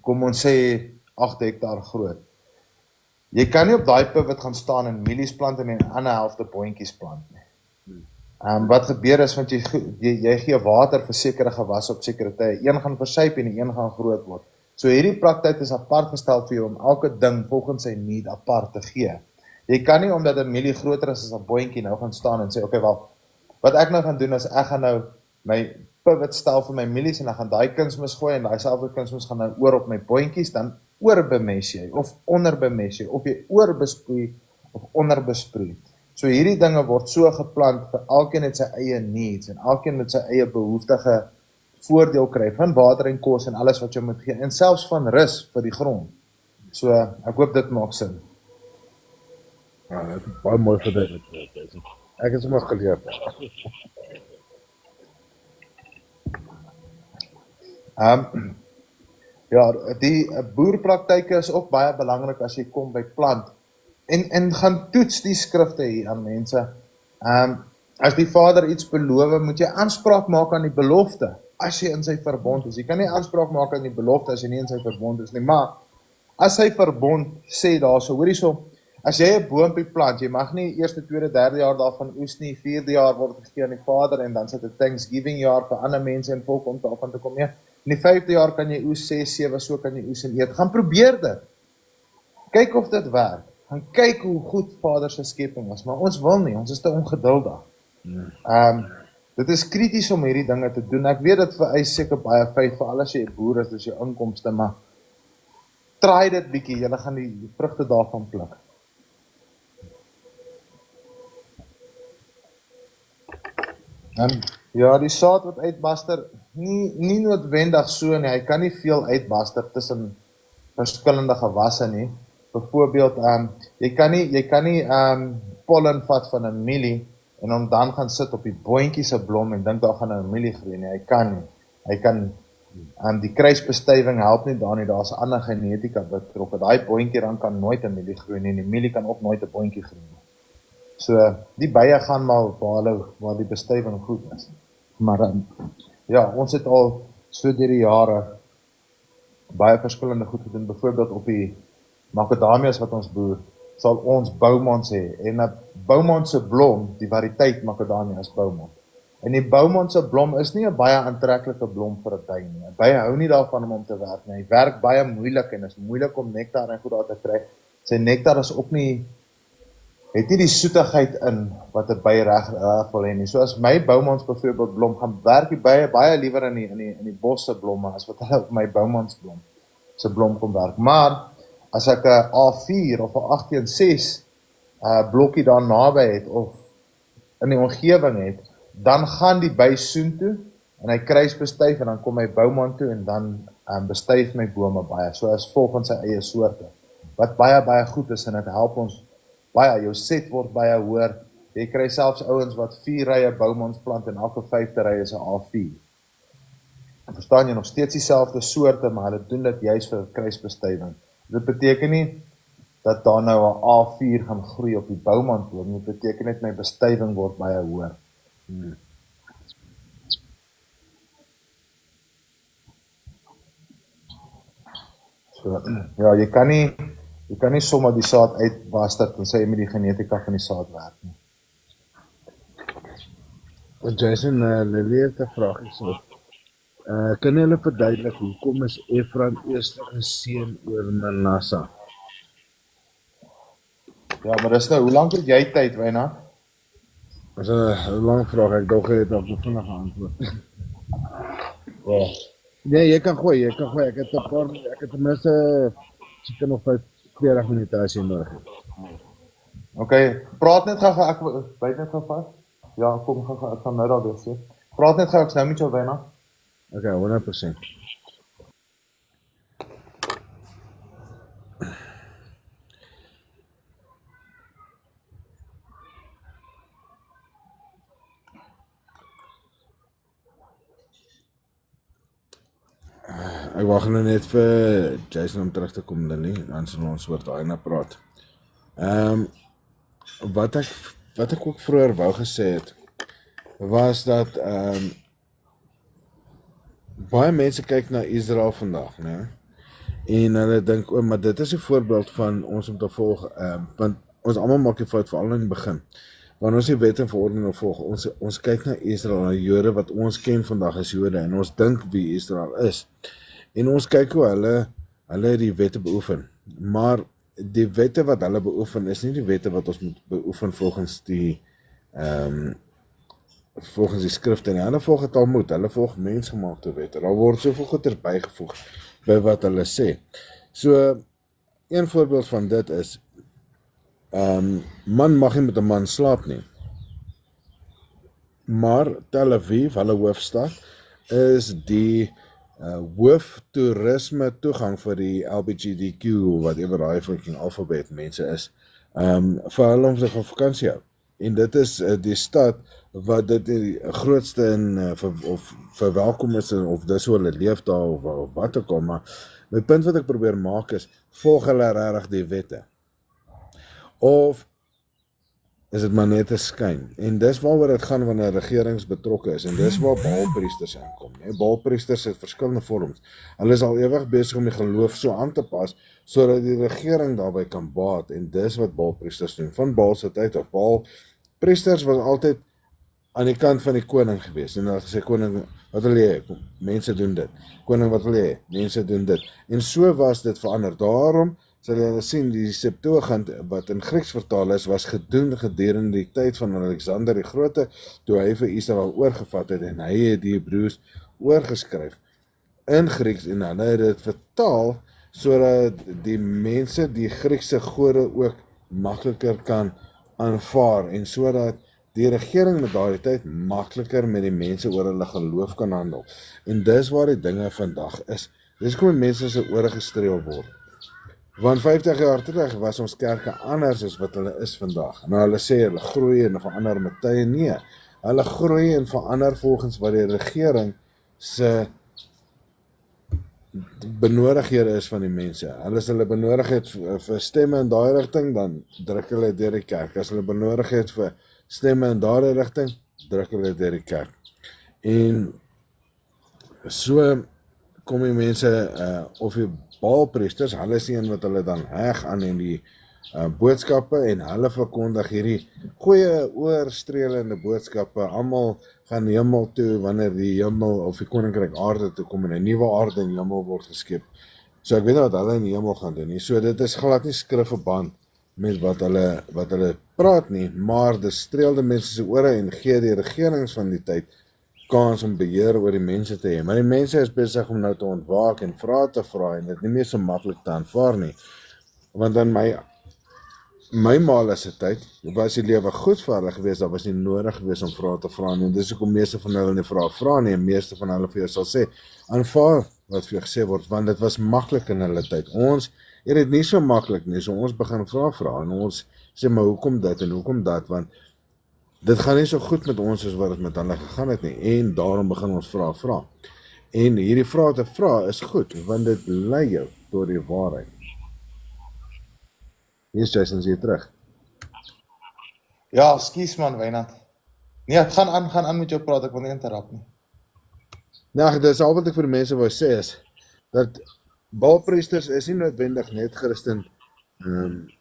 kom ons sê, 8 hektaar groot. Jy kan nie op daai pivot gaan staan en mielies plant en in die ander helfte boontjies plant nie. Wat gebeur is, want jy gee water vir sekere gewasse op sekere tye, een gaan versuip en die een gaan groot word. So hierdie praktyk is apart gestel vir jou om elke ding volgens sy need apart te gee. Jy kan nie omdat 'n mielie groter is as 'n boontjie nou gaan staan en sê, okay, wel, wat ek nou gaan doen is ek gaan nou my pivot stel vir my mielies en ek gaan daai kunsmis gooi en daai selfde kunsmis gaan nou oor op my boontjies, dan oorbemes jy of onderbemes jy of jy oorbesproei of onderbesproei. So hierdie dinge word so geplant vir elkeen het sy eie needs en elkeen met sy eie behoeftige voordeel kry van water en kos en alles wat jy moet gee en selfs van rus vir die grond. So ek hoop dit maak sin. Ja, dit is baie mooi verduidelik. Ek het sommer geleer. Ja, die boerpraktyke is ook baie belangrik as jy kom by plant. En gaan toets die skrifte hier aan mense. As die Vader iets beloof, moet jy aanspraak maak aan die belofte, as jy in sy verbond is. Jy kan nie aanspraak maak aan die belofte as jy nie in sy verbond is nie, maar as sy verbond sê daarso, hoorie so, as jy 'n boompie plant, jy mag nie eerste, tweede, derde jaar daarvan oes nie, 4de jaar word gegee aan die Vader en dan sit 'n Thanksgiving jaar vir ander mense en volk om daarvan te kom nie. In die 5de jaar kan jy oes 6, 7, so kan jy oes en eet. Gaan probeer dit. Kyk of dit werk. gaan kyk hoe goed Vader se skepping was, maar ons wil nie, ons is te ongeduldig. Dit is krities om hierdie dinge te doen. Ek weet dit vereis seker baie feit, veral as jy 'n boer is, dis jou inkomste, maar try dit bietjie, julle gaan die vrugte daarvan pluk. Ja, die saad wat uitbaster, nie noodwendig so nie, hy kan nie veel uitbaster tussen verskillende gewasse nie. Byvoorbeeld, jy kan nie pollen vat van 'n mielie en hom dan gaan sit op die boontjie se blom en dink daar gaan 'n mielie groei nie. Hy kan nie. Hy kan die kruisbestuiving help nie daar nie. Daar's ander genetika betrokke. Daai boontjie dan kan nooit 'n mielie groei nie en die mielie kan ook nooit 'n boontjie groei nie. So die bye gaan maar waar die bestuiving goed is. Maar ja, ons het al so deur die jare baie verskillende goed gedoen. Byvoorbeeld op die makadamias wat ons boer, sal ons Boumans hê. En 'n Boumans se blom, die variëteit makadamia is Boumans. En die Boumans se blom is nie 'n baie aantreklike blom vir 'n by nie. 'n By hou nie daarvan om te werk nie. Hy werk baie moeilik en is moeilik om nektar en goed daar te kry. Sy nektar is ook nie het nie die soetigheid in wat 'n by reg wil hê nie. So as my Boumans byvoorbeeld blom, gaan werk die bye baie liewer in die bos se blomme as wat hulle op my Boumans blom se blom kom werk. Maar as ek 'n A4 of 'n 8/6 blokkie daar naby het of in die omgewing het, dan gaan die by soontoe en hy kruisbestuif en dan kom hy Bouman toe en dan bestuif my bome baie. So as volgens sy eie soorte. Wat baie goed is en dit help ons baie. Jou set word baie hoër. Jy kry selfs ouens wat 4 rye Boumans plant en elke 5de ry is 'n A4. En verstaan jy, nog steeds dieselfde soorte, maar hulle doen dit juis vir kruisbestuiving. Dit beteken nie dat daar nou 'n A4 gaan groei op die Bouman boom. Dit beteken net my bestuiving word baie hoër. So, ja, jy kan nie sommer die saad uitbaster tensy jy met die genetika van die saad werk nie. Jason, Lily het 'n vraag so. Kan julle verduidelik hoekom is Efraim eerste geseën oor Manasse? Ja, maar dis nou, hoe lank het jy tyd, Wynand? Dis 'n lang vraag, ek dink jy het op vinnig geantwoord. Ja. Nee, jy kan gooi. Ek het ten minste seker nog 40 minute as jy nodig het. Okay, praat net gou, ek byt net gou vas. Ja, kom gou, ek gaan nou daar wees. Praat net gou, ek's nou met jou, Wynand. Okay, 100%. Ek wag nou net vir Jason om terug te kom, Lily, dan sal ons oor daai na praat. Wat ek ook vroeër wou gesê het, was dat baie mense kyk na Israel vandag, né? En hulle dink, maar dit is 'n voorbeeld van ons om te volg, want ons almal maak die fout veral in die begin. Want ons die wet en verordeninge volg. Ons kyk na Israel, na Jode wat ons ken vandag as Jode en ons dink wie Israel is. En ons kyk hoe hulle die wette beoefen. Maar die wette wat hulle beoefen is nie die wette wat ons moet beoefen volgens die skrifte nie. Hulle volg het Talmud, hulle volg mensgemaakte wette. Daar word soveel goeie bygevoeg by wat hulle sê. So, een voorbeeld van dit is, man mag nie met 'n man slaap nie. Maar Tel Aviv, hulle hoofstad, is die hoof toerisme toegang vir die LGBTQ, whatever daai fucking alfabet mense is, vir hulle om sig op vakansie hou. En dit is die stad wat dit die grootste in verwelkom is, of dis hoe hulle leef daar, of wat ook al, maar my punt wat ek probeer maak is, volg hulle regtig die wette? Of is dit maar net 'n skyn? En dis waaroor dit gaan wanneer regerings betrokke is, en dis waar baalpriesters inkom. Baalpriesters het verskillende vorms. Hulle is al ewig besig om die geloof so aan te pas, sodat die regering daarbey kan baat, en dis wat baalpriesters doen, van Baal se tyd af. Baalpriesters was altyd aan die kant van die koning gewees, en hulle gesê, koning, wat wil jy hê? Mense doen dit. Koning, wat wil jy hê? Mense doen dit. En so was dit verander. Daarom sal julle sien die Septuagint wat in Grieks vertaal is, was gedoen gedurende die tyd van Alexander die Grote, toe hy vir Israel oorgevat het en hy het die Hebreëus oorgeskryf in Grieks en hulle het dit vertaal sodat die mense die Griekse gode ook makliker kan aanvaar en sodat die regering met daardie tyd makliker met die mense oor hulle geloof kan handel. En dis waar die dinge vandag is. Dis kom die mense se ore gestreel word. Want 50 jaar terug was ons kerke anders as wat hulle is vandag. Nou hulle sê hulle groei en verander met tye. Nee, hulle groei en verander volgens wat die regering se benodighede is van die mense. As hulle benodig het vir stemme in daai rigting, dan druk hulle deur die kerk. As hulle benodig het vir stemme in daardie rigting, druk hulle deur die kerk. En so kom die mense, of die Baalpriesters, hulle is een wat hulle dan heg aan in die boodskappe en hulle verkondig hierdie goeie oorstrelende boodskappe. Almal gaan hemel toe wanneer die hemel of die koninkryk aarde toe kom en 'n nuwe aarde en hemel word geskep. So ek weet nie wat hulle in die hemel gaan doen nie. So dit is glad nie skrifverband met wat hulle praat nie, maar dit streel die mense se ore en gee die regerings van die tyd kans om beheer oor die mense te hê. Maar die mense is besig om nou te ontwaak en vrae te vra en dit nie meer so maklik te aanvaar nie. Want in my maal se tyd was die lewe goed vir hulle gewees, daar was nie nodig gewees om vrae te vra nie. En dis hoekom meeste van hulle nie vra nie, en meeste van hulle vir jou sal sê, aanvaar wat vir jou gesê word, want dit was maklik in hulle tyd. Ons het dit nie so maklik nie, so ons begin vra en ons sê, maar hoekom dit en hoekom dat, want dit gaan nie so goed met ons as wat dit met hulle gegaan het nie, en daarom begin ons vra. En hierdie vrae te vra is goed, want dit lei jou tot die waarheid. Hier is Jason, hier terug. Ja, skus man, Wynand. Nee, gaan aan met jou praat, ek wil nie interrupt nie. Nou, dit is al wat ek vir die mense wou sê is, dat Baalpriesters is nie noodwendig net Christen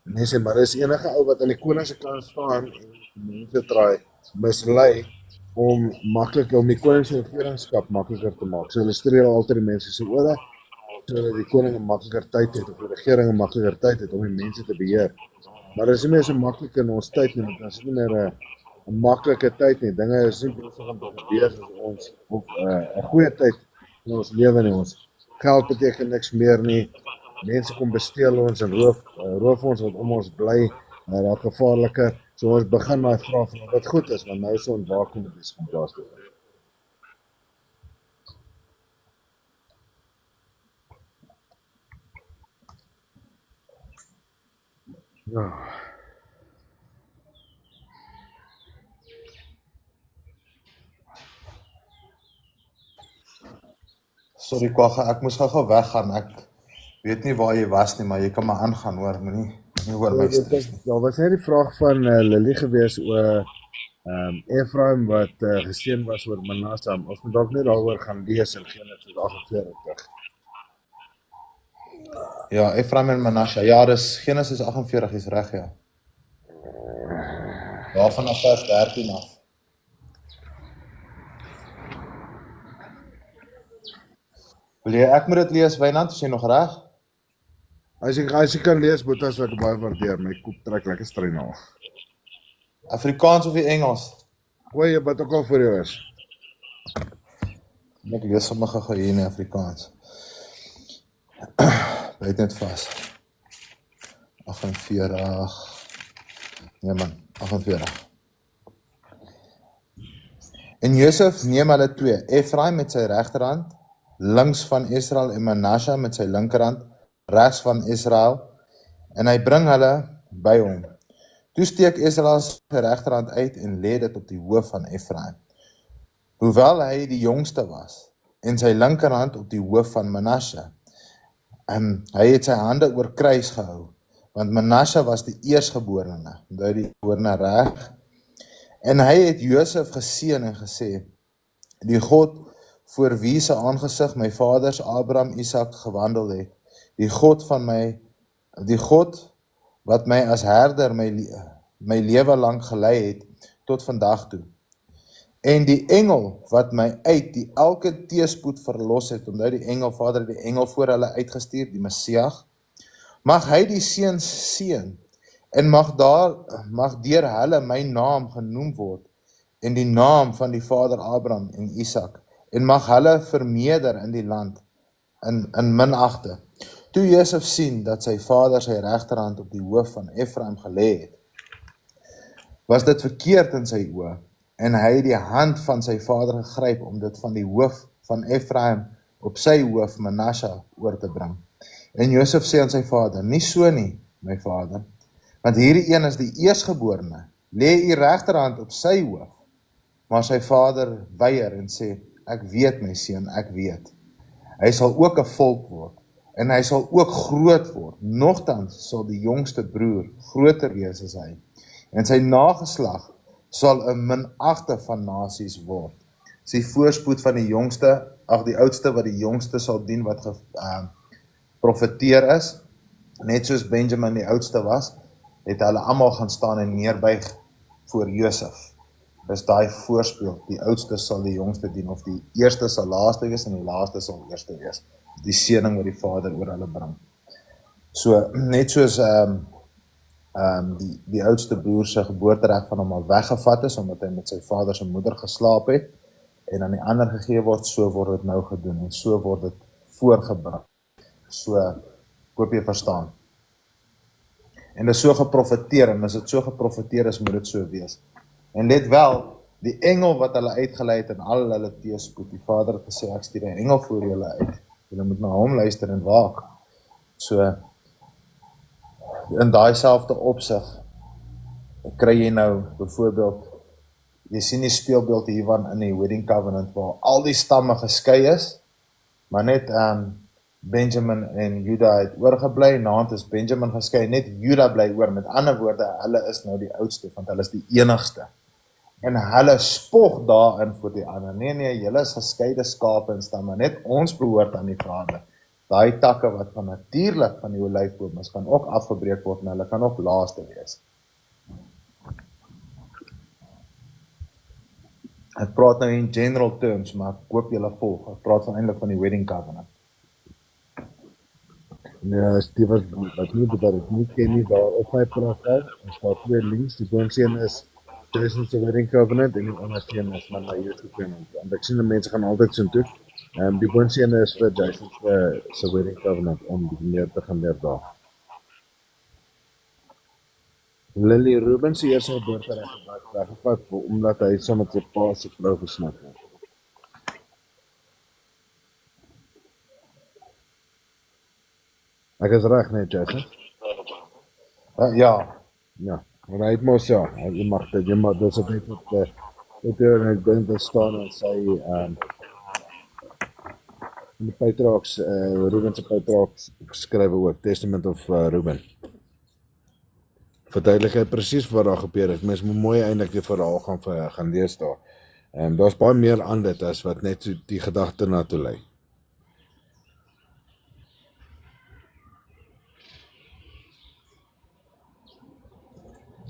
mense, maar is enige ou wat aan die koning se kant staan en mense draai mislei om die koning se regeringskap makliker te maak. So hulle streel altyd die mense se ore, sodat die koning 'n makliker tyd het, of die regering 'n makliker tyd het om die mense te beheer. Maar dit is nie meer so maklik in ons tyd nie, want dit is nie meer 'n maklike tyd nie. Dinge is nie besig om te gebeur soos ons, of 'n goeie tyd in ons lewe nie. Ons geld beteken niks meer nie. Mense kom besteel ons en roof ons wat om ons bly, raak gevaarliker. So ons begin maar vra wat goed is, want nou is ontwaking met die plaas te vind. Ja. Sorry Kwagga, ek moes gou weggaan. Ek weet nie waar jy was nie, maar jy kan maar aangaan hoor, moenie oor my stres nie. Ja, was net die vraag van Lily gewees oor Efraim wat geseën was oor Manasse. Ons moet dalk net daaroor gaan lees in Genesis 48. Ja, Efraim en Manasse. Ja, dis Genesis 48 is reg, ja. Daarvan af vers 13 af. Wil jy ek moet dit lees, Wynand, is jy nog reg? As jy kan lees, Boetas, wat ek baie waardeer, my kop trek lekker stryn af. Afrikaans of die Engels? Gooi jy wat ook al vir jou is. Ek lees sommige gou hier in Afrikaans. Byt net vas. 48. Nee man, 48. En Josef neem hulle twee, Efraim met sy regterhand, links van Israel, en Manasse met sy linkerhand, regs van Israel, en hy bring hulle by hom. Toe steek Israel sy regterhand uit en lê dit op die hoof van Efraim, hoewel hy die jongste was, en sy linkerhand op die hoof van Manasse. Hy het sy hande oor kruis gehou, want Manasse was die eersgeborene, die geborene reg, en hy het Josef geseën en gesê, die God voor wie se aangesig my vaders Abraham, Isak gewandel het, die God wat my as herder my lewe lang gelei het tot vandag toe. En die engel wat my uit die elke teëspoed verlos het, omdat die engel, Vader, die engel voor hulle uitgestuur, die Messias, Mag hy die seuns seën, en mag deur hulle my naam genoem word, en die naam van die vader Abraham en Isak, en mag hulle vermeerder in die land, in minagte. Toe Josef sien dat sy vader sy regterhand op die hoof van Efraim gelê het, was dit verkeerd in sy oë, en hy het die hand van sy vader gegryp om dit van die hoof van Efraim op sy hoof Manasseh oor te bring. En Josef sê aan sy vader, nie so nie, my vader, want hierdie een is die eersgeborene, lê u regterhand op sy hoof. Maar sy vader weier en sê, ek weet my seun, ek weet. Hy sal ook 'n volk word, en hy sal ook groot word. Nogtans sal die jongste broer groter wees as hy, en sy nageslag sal 'n minagte van nasies word. Dis die voorspoed van die jongste, die oudste wat die jongste sal dien wat geprofeteer is. Net soos Benjamin die oudste was, het hulle almal gaan staan en neerbuig voor Josef. Dis daai voorspeel, die oudste sal die jongste dien, of die eerste sal laaste wees en die laaste sal eerste wees. Die seëning wat die Vader oor hulle bring. So, net soos die oudste broer se geboortereg van hom al weggevat is, omdat hy met sy vader se moeder geslaap het, en aan die ander gegee word, so word dit nou gedoen, en so word dit voorgebring. So, ek hoop jy verstaan. En dit is so geprofeteer, en as dit so geprofeteer is, moet dit so wees. En let wel, die engel wat hulle uitgelei het in al hulle teëspoed, die Vader het gesê, ek stuur 'n engel voor julle uit. Julle moet na hom luister en waak. So, in daai selfde opsig, kry jy nou, byvoorbeeld, jy sien die speelbeeld hiervan in die Wedding Covenant, waar al die stamme geskei is, maar net Benjamin en Juda het oorgebly, naand is Benjamin geskei, net Juda bly oor, met ander woorde, hulle is nou die oudste, want hulle is die enigste. En hulle spog daarin voor die ander, nee, julle is geskeide skape en stamme, net ons behoort aan die Vader. Daai takke wat van natuurlik van die olyfboom is, kan ook afgebreek word, en hulle kan ook laaste wees. Ek praat nou in general terms, maar ek hoop julle volg. Ek praat eintlik van die Wedding Covenant. Ja, as die wat nie ken nie, daar op my profiel, is daar 2 links, die boonste een is Jason se Wedding Covenant, en die onderste een is van my YouTube kanaal. En ek sien die mense gaan altyd so toe. Die boonste een is vir Jason se Wedding Covenant, om die meer te gaan leer daar. Lily Ruben se eerste geboortereg weggevat, omdat hy saam met sy pa se vrou gesnap het. Ek is reg, nee, Jason? Ja. Ja, maar hy het mos jy mag dit, dis op net wat ek dink dat staan en sy in die Patriarchs, Ruben se Patriarchs skrywe ook, Testament of Ruben. Verduidelik hy presies wat daar gebeur het. Mens moet mooi eintlik die verhaal gaan lees daar. Daar's baie meer aan dit as wat net so die gedagte na toe lei.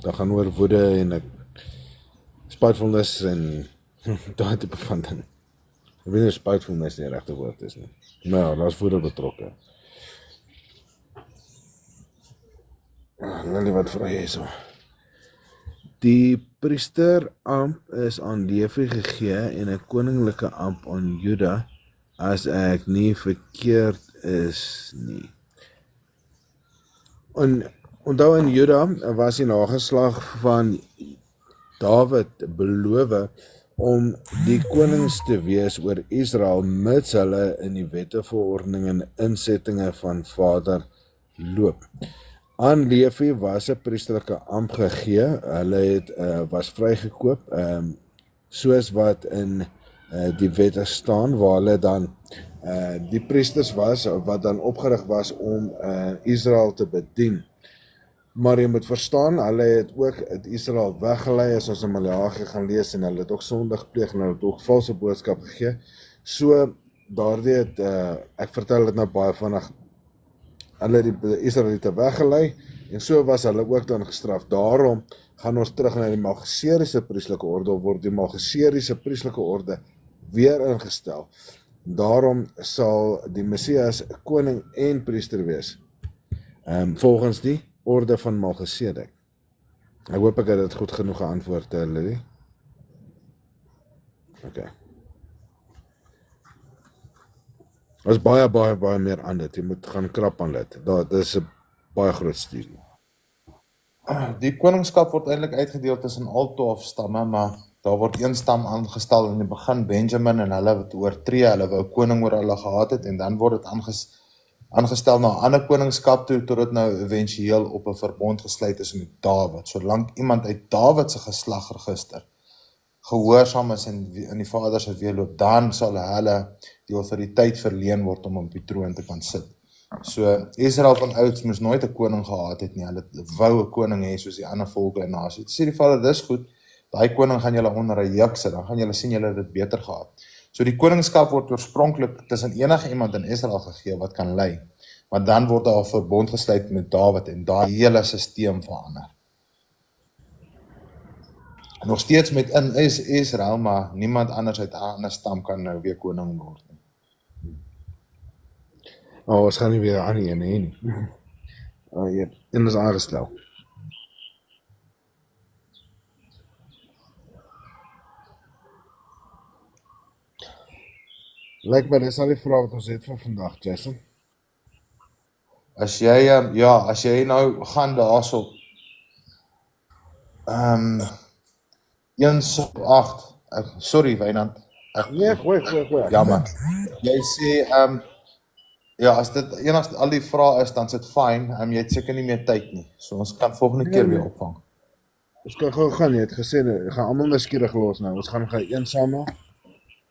Daar gaan oor woede en spitefulness en daai tipe van ding. Ek weet nie spitefulness die regte woord is nie. Maar daar's woede betrokke. Lily, wat vra jy so? Die priesteramp is aan Levi gegee en 'n koninklike amp aan Juda, as ek nie verkeerd is nie. Onthou in Juda was die nageslag van Dawid beloof om die konings te wees oor Israel, mits hulle in die wette, verordeninge en insettinge van Vader loop. Aan Levi was 'n priesterlike amp gegee. Hulle was vrygekoop, soos wat in die wette staan, waar hulle dan die priesters was, wat dan opgerig was om Israel te bedien. Maar jy moet verstaan, hulle het ook Israel weggelei, as ons in Maleagi gaan lees, en hulle het ook sonde gepleeg, en hulle het ook valse boodskap gegee. So, daardie het, ek vertel dit nou baie vinnig, hulle het die Israeliete weggelei, en so was hulle ook dan gestraf. Daarom gaan ons terug na die Melchisedese prieslike orde, of word die Melchisedese prieslike orde weer ingestel. Daarom sal die Messias koning en priester wees. Volgens die orde van Melchisedek. Ek hoop ek het dit goed genoeg geantwoord, Lily. Okay. Daar is baie meer aan dit. Jy moet gaan krap aan dit. Dit is 'n baie groot studie. Die koningskap word eintlik uitgedeel tussen al 12 stamme, maar daar word een stam aangestel in die begin, Benjamin, en hulle het oortree, hulle wou 'n koning oor hulle gehad het, en dan word dit aangestel na 'n ander koningskap toe, tot dit nou eventueel op 'n verbond gesluit is met Dawid. Solank iemand uit Dawid se geslagregister gehoorsaam is in die vader se weerloop, dan sal hulle die autoriteit verleen word om op die troon te kan sit. So, Israel van ouds moes nooit 'n koning gehad het nie, hulle wou 'n koning hê soos die ander volke en nasies. Sê die vader, dis goed, daai koning gaan julle onder 'n juk sit, dan gaan julle sien julle het dit beter gehad. So die koningskap word oorspronklik tussen enige iemand in Israel gegee wat kan lei, maar dan word daar 'n verbond gesluit met Dawid en daai hele stelsel verander. Nog steeds met in Israel, maar niemand anders uit 'n ander stam kan nou weer koning word nie. Ons gaan nie weer aan die ene heen nie. En is aangestel. Lyk my, dis al die vrae wat ons het vir vandag, Jason. As jy nou gaan daarso 1/8. Sorry Wynand. Nee, gooi. Jammer. Jy sê as dit enigste al die vrae is, dan is dit fyn. Jy het seker nie meer tyd nie. So ons kan volgende keer weer opvang. Ons kan gou gaan, jy het gesê, gaan almal nuuskierig los nou. Ons gaan 1 Samuel.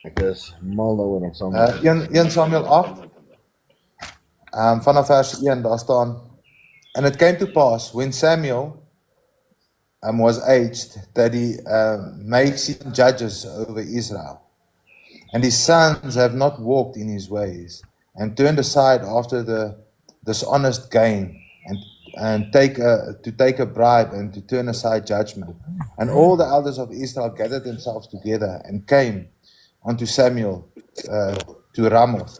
Ek is mal daaroor om Samuel. 1 Samuel 8. Vanaf vers 1, daar staan, and it came to pass, when Samuel was aged, that he makes him judges over Israel. And his sons have not walked in his ways, and turned aside after the dishonest gain, and to take a bribe, and to turn aside judgment. And all the elders of Israel gathered themselves together, and came unto Samuel to Ramoth,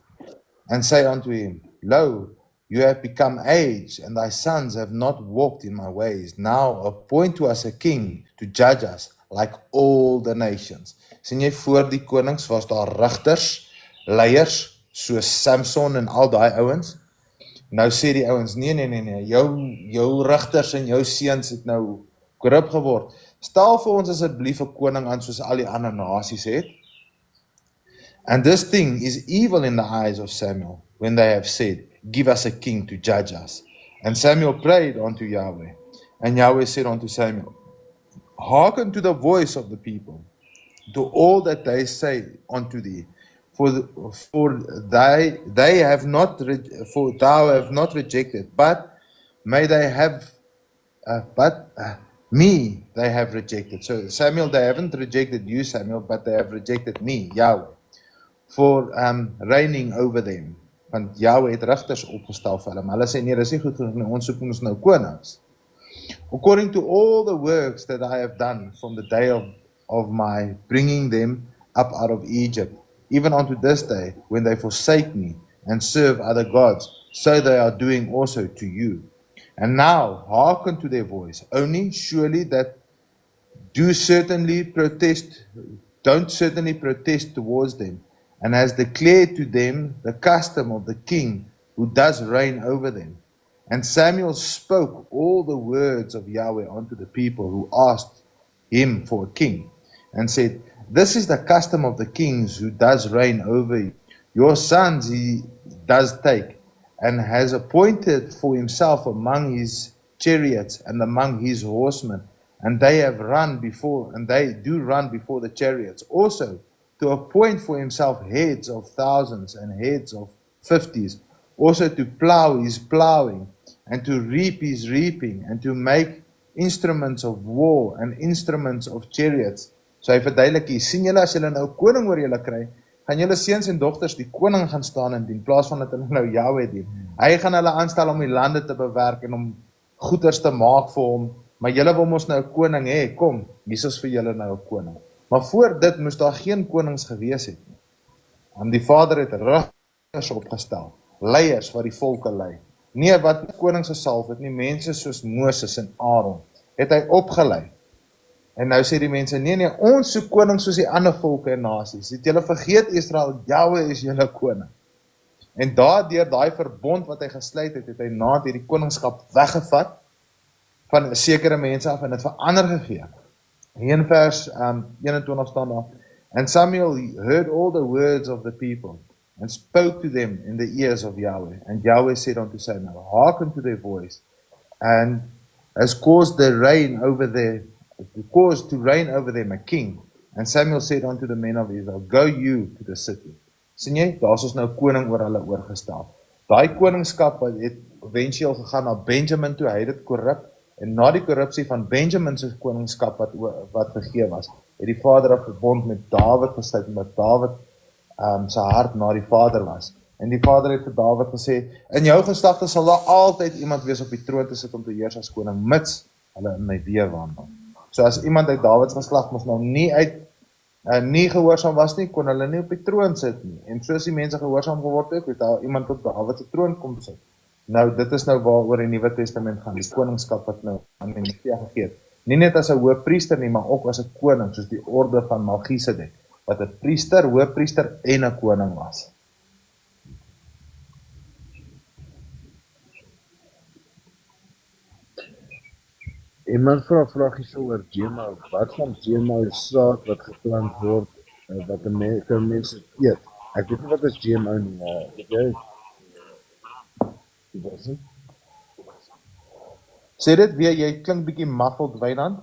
and say unto him, Lo, you have become aged, and thy sons have not walked in my ways. Now appoint to us a king to judge us like all the nations. Sien jy, voor die konings was daar rigters, leiers, soos Samson en al daai ouens. Nou sê die ouens, nee, jou rigters en jou seuns het nou korrup geword. Stel vir ons asseblief 'n koning aan soos al die ander nasies het. And this thing is evil in the eyes of Samuel, when they have said, Give us a king to judge us. And Samuel prayed unto Yahweh. And Yahweh said unto Samuel, Hearken to the voice of the people, to all that they say unto thee. For thou have not rejected, but me they have rejected. So Samuel, they haven't rejected you, Samuel, but they have rejected me, Yahweh, for reigning over them. Want Yahweh het rigters opgestel vir hulle, maar hulle sê nee, dis nie goed genoeg, ons soek ons nou konings. According to all the works that I have done from the day of my bringing them up out of Egypt, even unto this day, when they forsake me and serve other gods, so they are doing also to you. And now hearken to their voice, only surely that don't certainly protest towards them, and has declared to them the custom of the king who does reign over them. And Samuel spoke all the words of Yahweh unto the people who asked him for a king, and said, This is the custom of the kings who does reign over you. Your sons he does take, and has appointed for himself among his chariots and among his horsemen, and they do run before the chariots. Also, to appoint for himself heads of thousands and heads of 50s, also to plow his plowing, and to reap his reaping, and to make instruments of war and instruments of chariots. So hy verduidelik hier, sien julle as julle nou koning oor julle kry, gaan julle seuns en dogters die koning gaan staan en dien, in plaas van dat hulle nou Yahweh dien. Hy gaan hulle aanstel om die lande te bewerk en om goeders te maak vir hom, maar julle wil ons nou 'n koning hê, kom, hier is vir julle nou 'n koning. Maar voor dit moes daar geen konings gewees het nie. Want die Vader het rigters opgestel, leiers wat die volke lei. Nee, wat die koning gesalf het nie, mense soos Moses en Aaron, het hy opgelei. En nou sê die mense, nee, ons soek koning soos die ander volke en nasies. Het julle vergeet Israel, Jahwe is julle koning. En daardeur daai verbond wat hy gesluit het, het hy na hierdie koningskap weggevat van 'n sekere mense af en dit verander gegee. Hier in vers 21 staan daar, and Samuel heard all the words of the people and spoke to them in the ears of Yahweh. And Yahweh said unto Samuel, hearken to their voice, and has caused to reign over them a king. And Samuel said unto the men of Israel, go you to the city. Sien jy, daar is ons nou koning oor hulle oorgestel. Daai koningskap het eventueel gegaan na Benjamin toe, hy het dit korrup, en na die korrupsie van Benjamin se koningskap wat gegee was, het die vader 'n verbond met Dawid gesluit, omdat Dawid sy hart na die vader was. En die vader het vir Dawid gesê, in jou geslagte sal daar altyd iemand wees op die troon te sit om te heers as koning, mits hulle in my weë wandel. So as iemand uit Dawid geslag mos nou nie gehoorsaam was nie, kon hulle nie op die troon sit nie. En soos die mense gehoorsaam geword het, het daar iemand op Dawid se troon kom sit. Nou, dit is nou waaroor die Nuwe Testament gaan, die koningskap wat nou aan die Messia gegee het. Nie net as 'n hoëpriester nie, maar ook as 'n koning, soos die orde van Melchisedek, wat 'n priester, hoëpriester en 'n koning was. Iemand vra 'n vraagie so oor GMO. Wat van GMO saad wat geplant word, wat mense eet? Ek weet nie wat is GMO nie, weet jy? Sê dit weer, jy klink bietjie muffled, Wynand.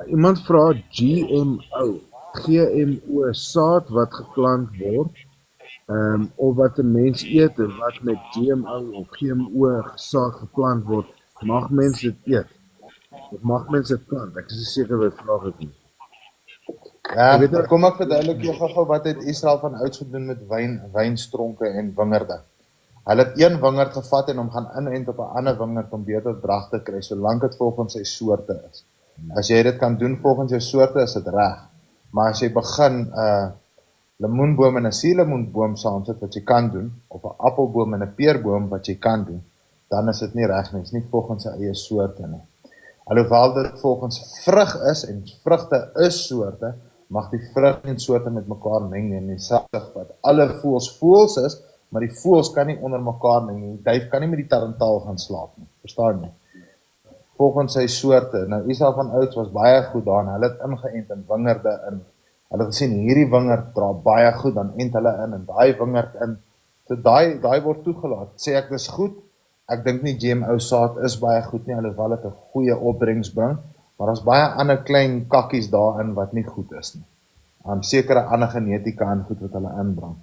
Iemand vra GMO, saad wat geplant word, of wat 'n mens eet, wat met GMO of GMO saad geplant word, mag mens dit eet? Of mag mens dit plant? Ek is nie seker wat vraag het nie. Ja, kom ek verduidelik jou gou wat het Israel van ouds gedoen met wynstronke en wingerde. Hulle het een wingerd gevat en hom gaan inent op 'n ander wingerd om beter drag te kry, solank dit volgens sy soorte is. As jy dit kan doen volgens jou soorte, is dit reg. Maar as jy begin lemoenboom en 'n suurlemoenboom saamsit wat jy kan doen, of 'n appelboom en 'n peerboom wat jy kan doen, dan is dit nie reg nie, dit is nie volgens sy eie soorte nie. Alhoewel dit volgens vrug is, en vrugte is soorte, mag die vrug en soorte met mekaar meng nie, en dieselfde wat alle voëls is, maar die voëls kan nie onder mekaar meng nie, die duif kan nie met die tarantaal gaan slaap nie, verstaan jy? Volgens sy soorte, nou Israel van ouds was baie goed daarin, hulle het ingeënt in wingerde in, hulle het gesien, hierdie wingerd dra baie goed, dan ent hulle in, en daai wingerd in, so daai word toegelaat, sê ek dis goed, ek dink nie GMO saad is baie goed nie, alhoewel dit 'n goeie opbrengs bring, maar daar's baie ander klein kakkies daarin wat nie goed is nie. Sekere ander genetika en goed wat hulle inbring.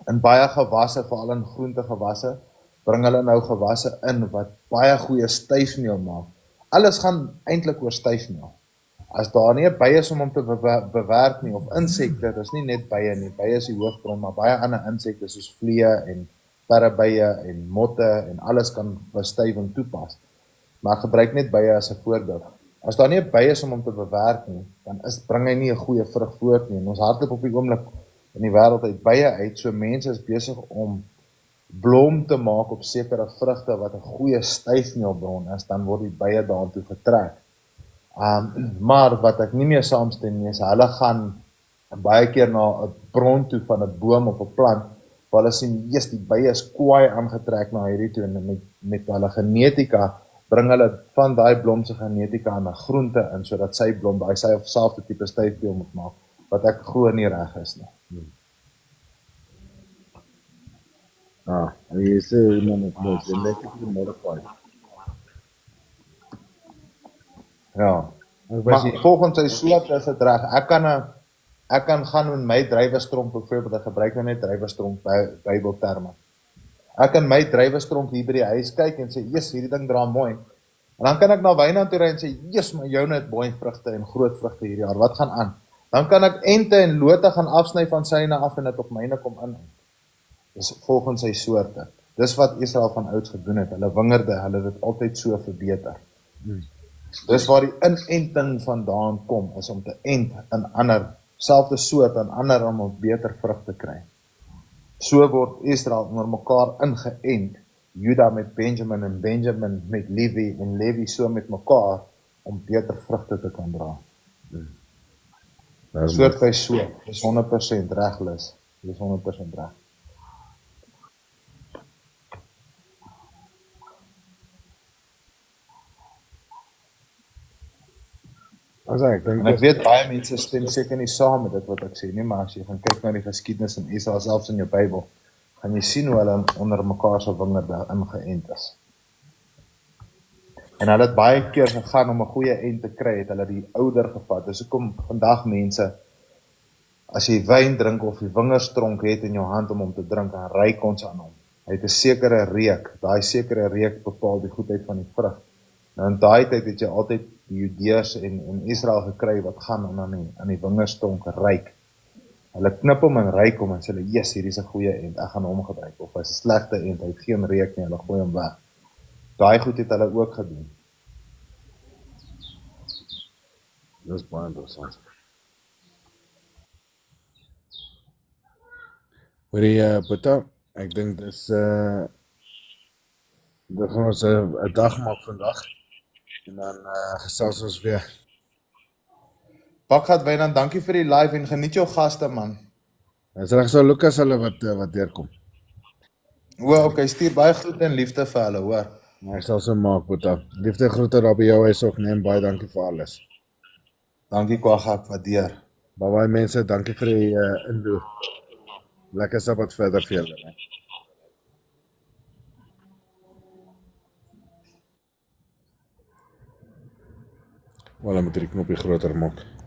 In baie gewasse, veral in groente gewasse, bring hulle nou gewasse in wat baie goeie styfmeel maak. Alles gaan eintlik oor styfmeel. As daar nie 'n by is om te bewerk nie, of insekte, dis nie net bye nie, bye is die hoofbron, maar baie ander insekte soos vliee en parabye en motte en alles kan bestuiving toepas. Maar ek gebruik net bye as 'n voorbeeld. As daar nie 'n by is om te bewerk nie, dan bring hy nie 'n goeie vrug voort nie. En ons hardloop op die oomblik in die wêreld uit bye uit, so mense is besig om blom te maak op sekere vrugte wat 'n goeie styfmeelbron is, dan word die bye daartoe getrek. Maar wat ek nie meer saamstem nie, is hulle gaan baie keer na 'n bron toe van 'n boom of 'n plant, waar hulle sien, die bye is kwaai aangetrek na hierdie toe, en met hulle genetika, bring hulle van daai blom se genetika aan 'n groente in, sodat sy blom, daai sy of selfde tipe styfmeel moet maak, wat ek glo nie reg is nie. En jy sê, genetically modified. Ja, maar volgens sy soort is dit reg. Ek kan gaan met my druiwestronk, byvoorbeeld, ek gebruik nou net druiwestronk Bybelterme. Ek kan my druiwestronk hier by die huis kyk en sê, hierdie ding dra mooi. En dan kan ek na Wynand toe ry en sê, maar joune het mooi vrugte en groot vrugte hierdie jaar, wat gaan aan? Dan kan ek ente en lote gaan afsny van syne af en dit op myne kom in. Dis volgens sy soorte. Dis wat Israel van ouds gedoen het, hulle wingerde, hulle het dit altyd so verbeter. Dis waar die inenting vandaan kom, is om te ent in ander, selfde soort en ander om 'n beter vrug te kry. So word Israel onder mekaar ingeënt, Juda met Benjamin en Benjamin met Levi en Levi so met mekaar om beter vrugte te kan dra. Dis Soort by soort, dis 100% reg, Lis. Dis 100% reg. ek dink En ek weet baie mense stem seker nie saam met dit wat ek sê nie, maar as jy gaan kyk na die geskiedenis in Israel, selfs in jou Bybel, gaan jy sien hoe hulle onder mekaar se wingerde ingeënt is. En hulle het baie keer gegaan om 'n goeie end te kry, het hulle die ouder gevat. Dis hoekom vandag mense, as jy wyn drink of die wingerstronk het in jou hand om hom te drink, dan ruik ons aan hom. Hy het 'n sekere reuk. Daai sekere reuk bepaal die goedheid van die vrug. Nou in daai tyd het jy altyd die Judeërs en Israel gekry wat gaan aan die wingerstronk ruik. Hulle knip hom en ruik hom en sê hulle, "Yes, hierdie is 'n goeie end. Ek gaan hom gebruik." Of hy's 'n slegte end, hy het geen reuk nie, hulle gooi hom weg. Daai goed het hulle ook gedoen. Dis baie interessant. Hoorie, Boeta, ek dink dis dit gaan ons 'n dag maak vandag. En dan gesels ons weer. Bakgat Wynand, dankie vir die live en geniet jou gaste, man. Dis reg so Lukas hulle wat deurkom. Okay, stuur baie groete en liefde vir hulle, hoor. Ek sal so maak, Boeta. Liefde groete daar by jou huis ook, neem baie dankie vir alles. Dankie Kwagga, waardeer. Baie mense, dankie vir die inloop. Lekker Sabbat verder vir julle, né? Wel, moet die knoppie groter maak.